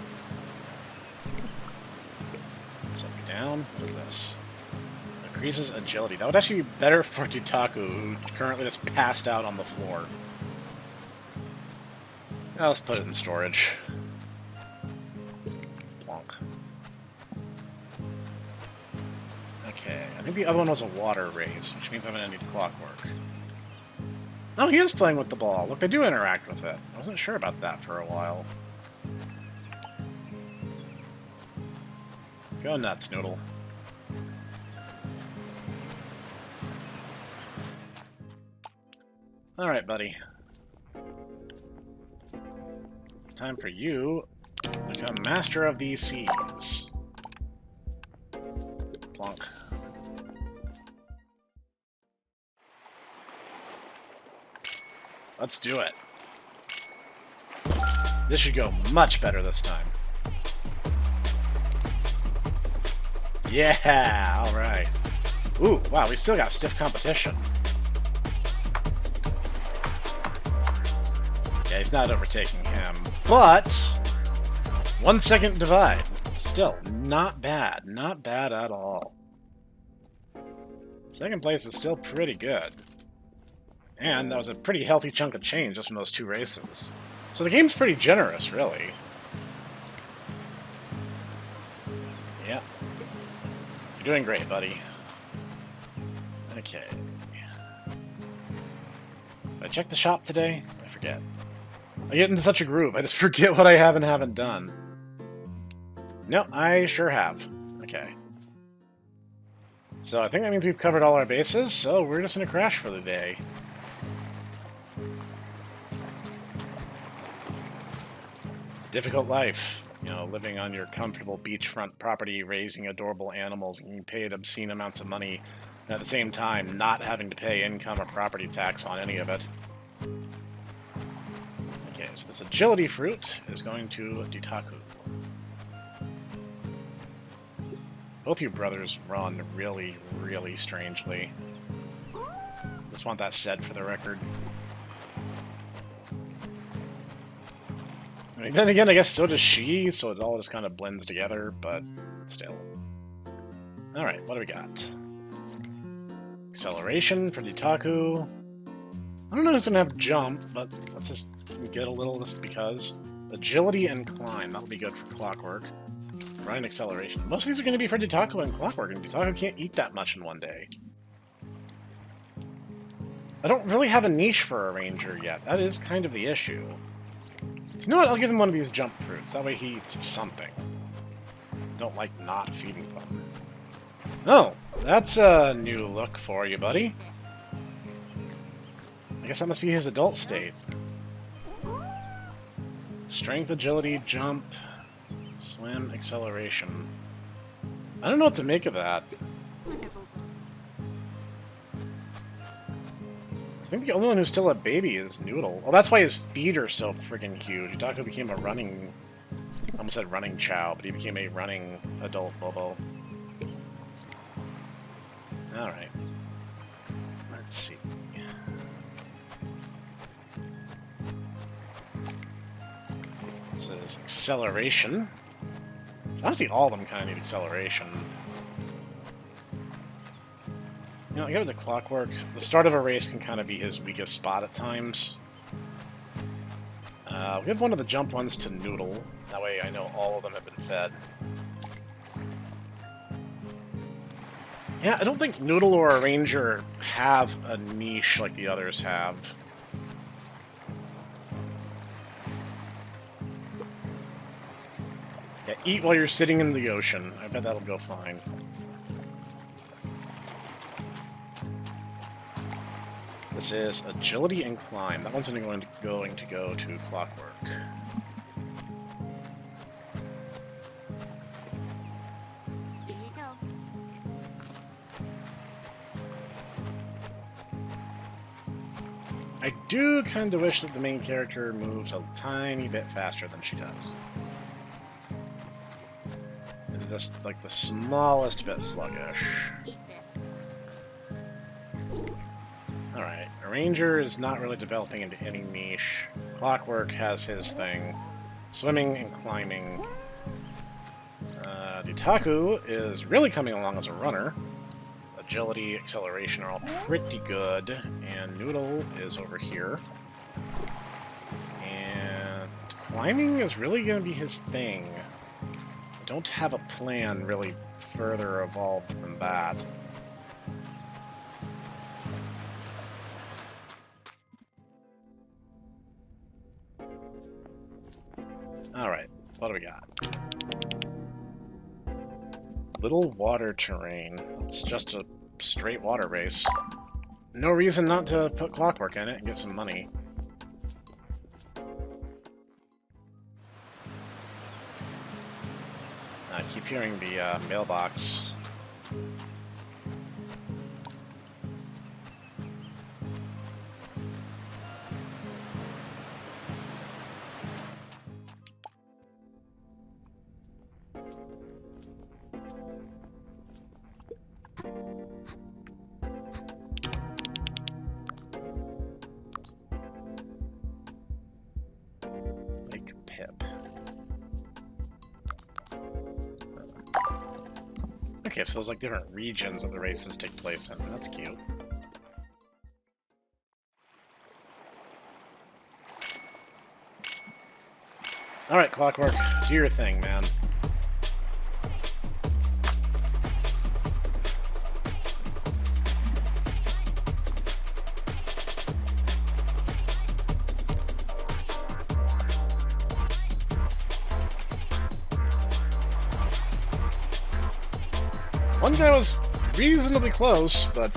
Set me down. What is this? Increases agility. That would actually be better for Dutaku, who currently just passed out on the floor. Now let's put it in storage. Plonk. Okay, I think the other one was a water race, which means I'm going to need clockwork. Oh, he is playing with the ball. Look, they do interact with it. I wasn't sure about that for a while. Go nuts, Noodle. Alright, buddy. Time for you to become master of these seas. Plonk. Let's do it. This should go much better this time. Yeah, alright. Ooh, wow, we still got stiff competition. Yeah, he's not overtaking him. But 1 second divide. Still, not bad. Not bad at all. Second place is still pretty good. And that was a pretty healthy chunk of change just from those 2 races. So the game's pretty generous, really. Yeah. You're doing great, buddy. Okay. Did I check the shop today? I forget. I get into such a groove, I just forget what I have and haven't done. No, I sure have. Okay. So I think that means we've covered all our bases, so we're just gonna crash for the day. It's a difficult life, you know, living on your comfortable beachfront property, raising adorable animals, and getting paid obscene amounts of money, and at the same time not having to pay income or property tax on any of it. Okay, so this agility fruit is going to Dutaku. Both you brothers run really, really strangely. Just want that said for the record. I mean, then again, I guess so does she, so it all just kind of blends together, but still. Alright, what do we got? Acceleration for Dutaku. I don't know who's going to have jump, but let's just get a little just because. Agility and climb, that'll be good for clockwork. Running acceleration. Most of these are going to be for Dutaku and clockwork, and Dutaku can't eat that much in one day. I don't really have a niche for a ranger yet. That is kind of the issue. So you know what? I'll give him one of these jump fruits. That way he eats something. Don't like not feeding them. Oh, that's a new look for you, buddy. I guess that must be his adult state. Strength, agility, jump, swim, acceleration. I don't know what to make of that. I think the only one who's still a baby is Noodle. Well, that's why his feet are so friggin' huge. Dutaku became a running... I almost said running chow, but he became a running adult Bobo. Alright. Let's see. This is acceleration. Honestly, all of them kind of need acceleration. You know, I give it the clockwork. The start of a race can kind of be his weakest spot at times. We'll give one of the jump ones to Noodle. That way I know all of them have been fed. Yeah, I don't think Noodle or a Ranger have a niche like the others have. Yeah, eat while you're sitting in the ocean. I bet that'll go fine. This is agility and climb. That one's going to go to clockwork. do kind of wish that the main character moved a tiny bit faster than she does. It is just like the smallest bit sluggish. Eat this. Alright, a ranger is not really developing into any niche. Clockwork has his thing. Swimming and climbing. Dutaku is really coming along as a runner. Agility, acceleration are all pretty good. And Noodle is over here. And climbing is really going to be his thing. I don't have a plan really further evolved than that. Alright, what do we got? Little water terrain. It's just a straight water race. No reason not to put Clockwork in it and get some money. I keep hearing the mailbox. Lake Pip. Okay, so there's like different regions that the races take place in. That's cute. Alright, Clockwork, do your thing, man. One guy was reasonably close, but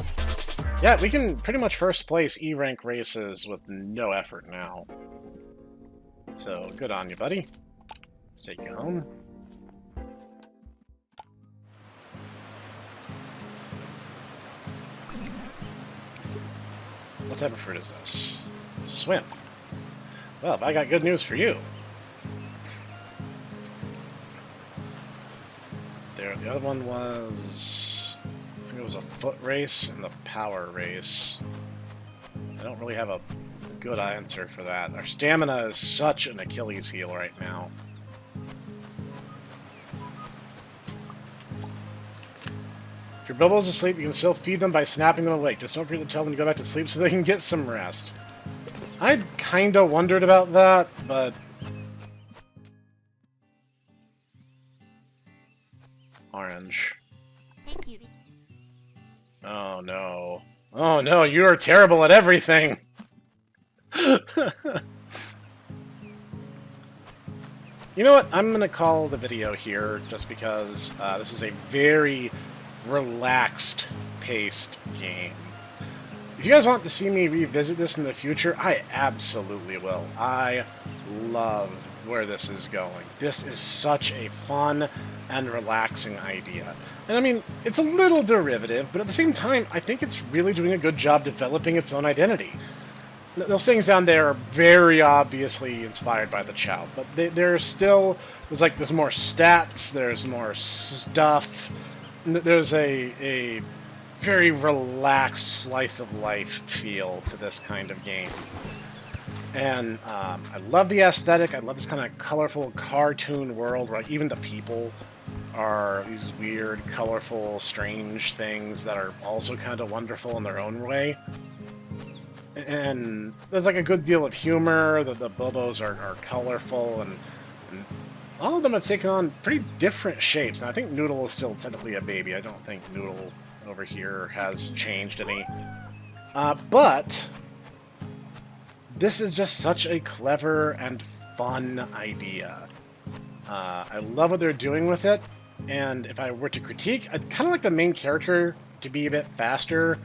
yeah, we can pretty much first place E-rank races with no effort now. So, good on you, buddy. Let's take you home. What type of fruit is this? Swim. Well, I got good news for you. There, the other one was... I think it was a foot race and the power race. I don't really have a good answer for that. Our stamina is such an Achilles heel right now. If your Bobos asleep, you can still feed them by snapping them awake. Just don't forget to tell them to go back to sleep so they can get some rest. I kinda wondered about that, but... Orange. Hey, cutie. Oh no. Oh no, you are terrible at everything! You know what? I'm gonna call the video here just because this is a very relaxed paced game. If you guys want to see me revisit this in the future, I absolutely will. I love where this is going. This is such a fun and relaxing idea. And I mean, it's a little derivative, but at the same time, I think it's really doing a good job developing its own identity. Those things down there are very obviously inspired by the Chow, but there's still, there's more stats, there's more stuff, there's a very relaxed slice of life feel to this kind of game. And I love the aesthetic, I love this kind of colorful cartoon world where even the people are these weird, colorful, strange things that are also kind of wonderful in their own way. And there's like a good deal of humor, the Bobos are colorful, and all of them have taken on pretty different shapes. And I think Noodle is still technically a baby. I don't think Noodle over here has changed any. But this is just such a clever and fun idea. I love what they're doing with it, and if I were to critique, I'd kind of like the main character to be a bit faster.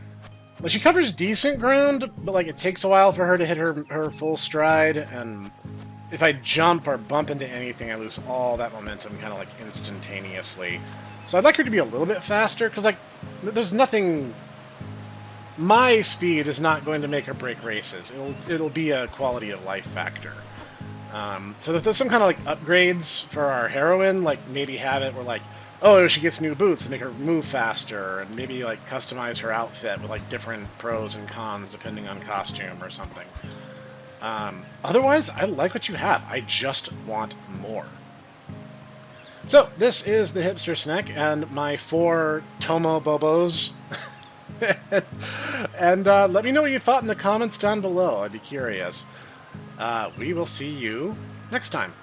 Like, she covers decent ground, but like it takes a while for her to hit her full stride, and if I jump or bump into anything, I lose all that momentum kind of like instantaneously. So I'd like her to be a little bit faster, because like there's nothing my speed is not going to make or break races. It'll be a quality of life factor. So if there's some kind of like upgrades for our heroine, like maybe have it where like, oh, she gets new boots and make her move faster, and maybe like customize her outfit with like different pros and cons depending on costume or something. Otherwise, I like what you have. I just want more. So this is the Hipster Snek and my 4 Tomo Bobos. And let me know what you thought in the comments down below. I'd be curious. We will see you next time.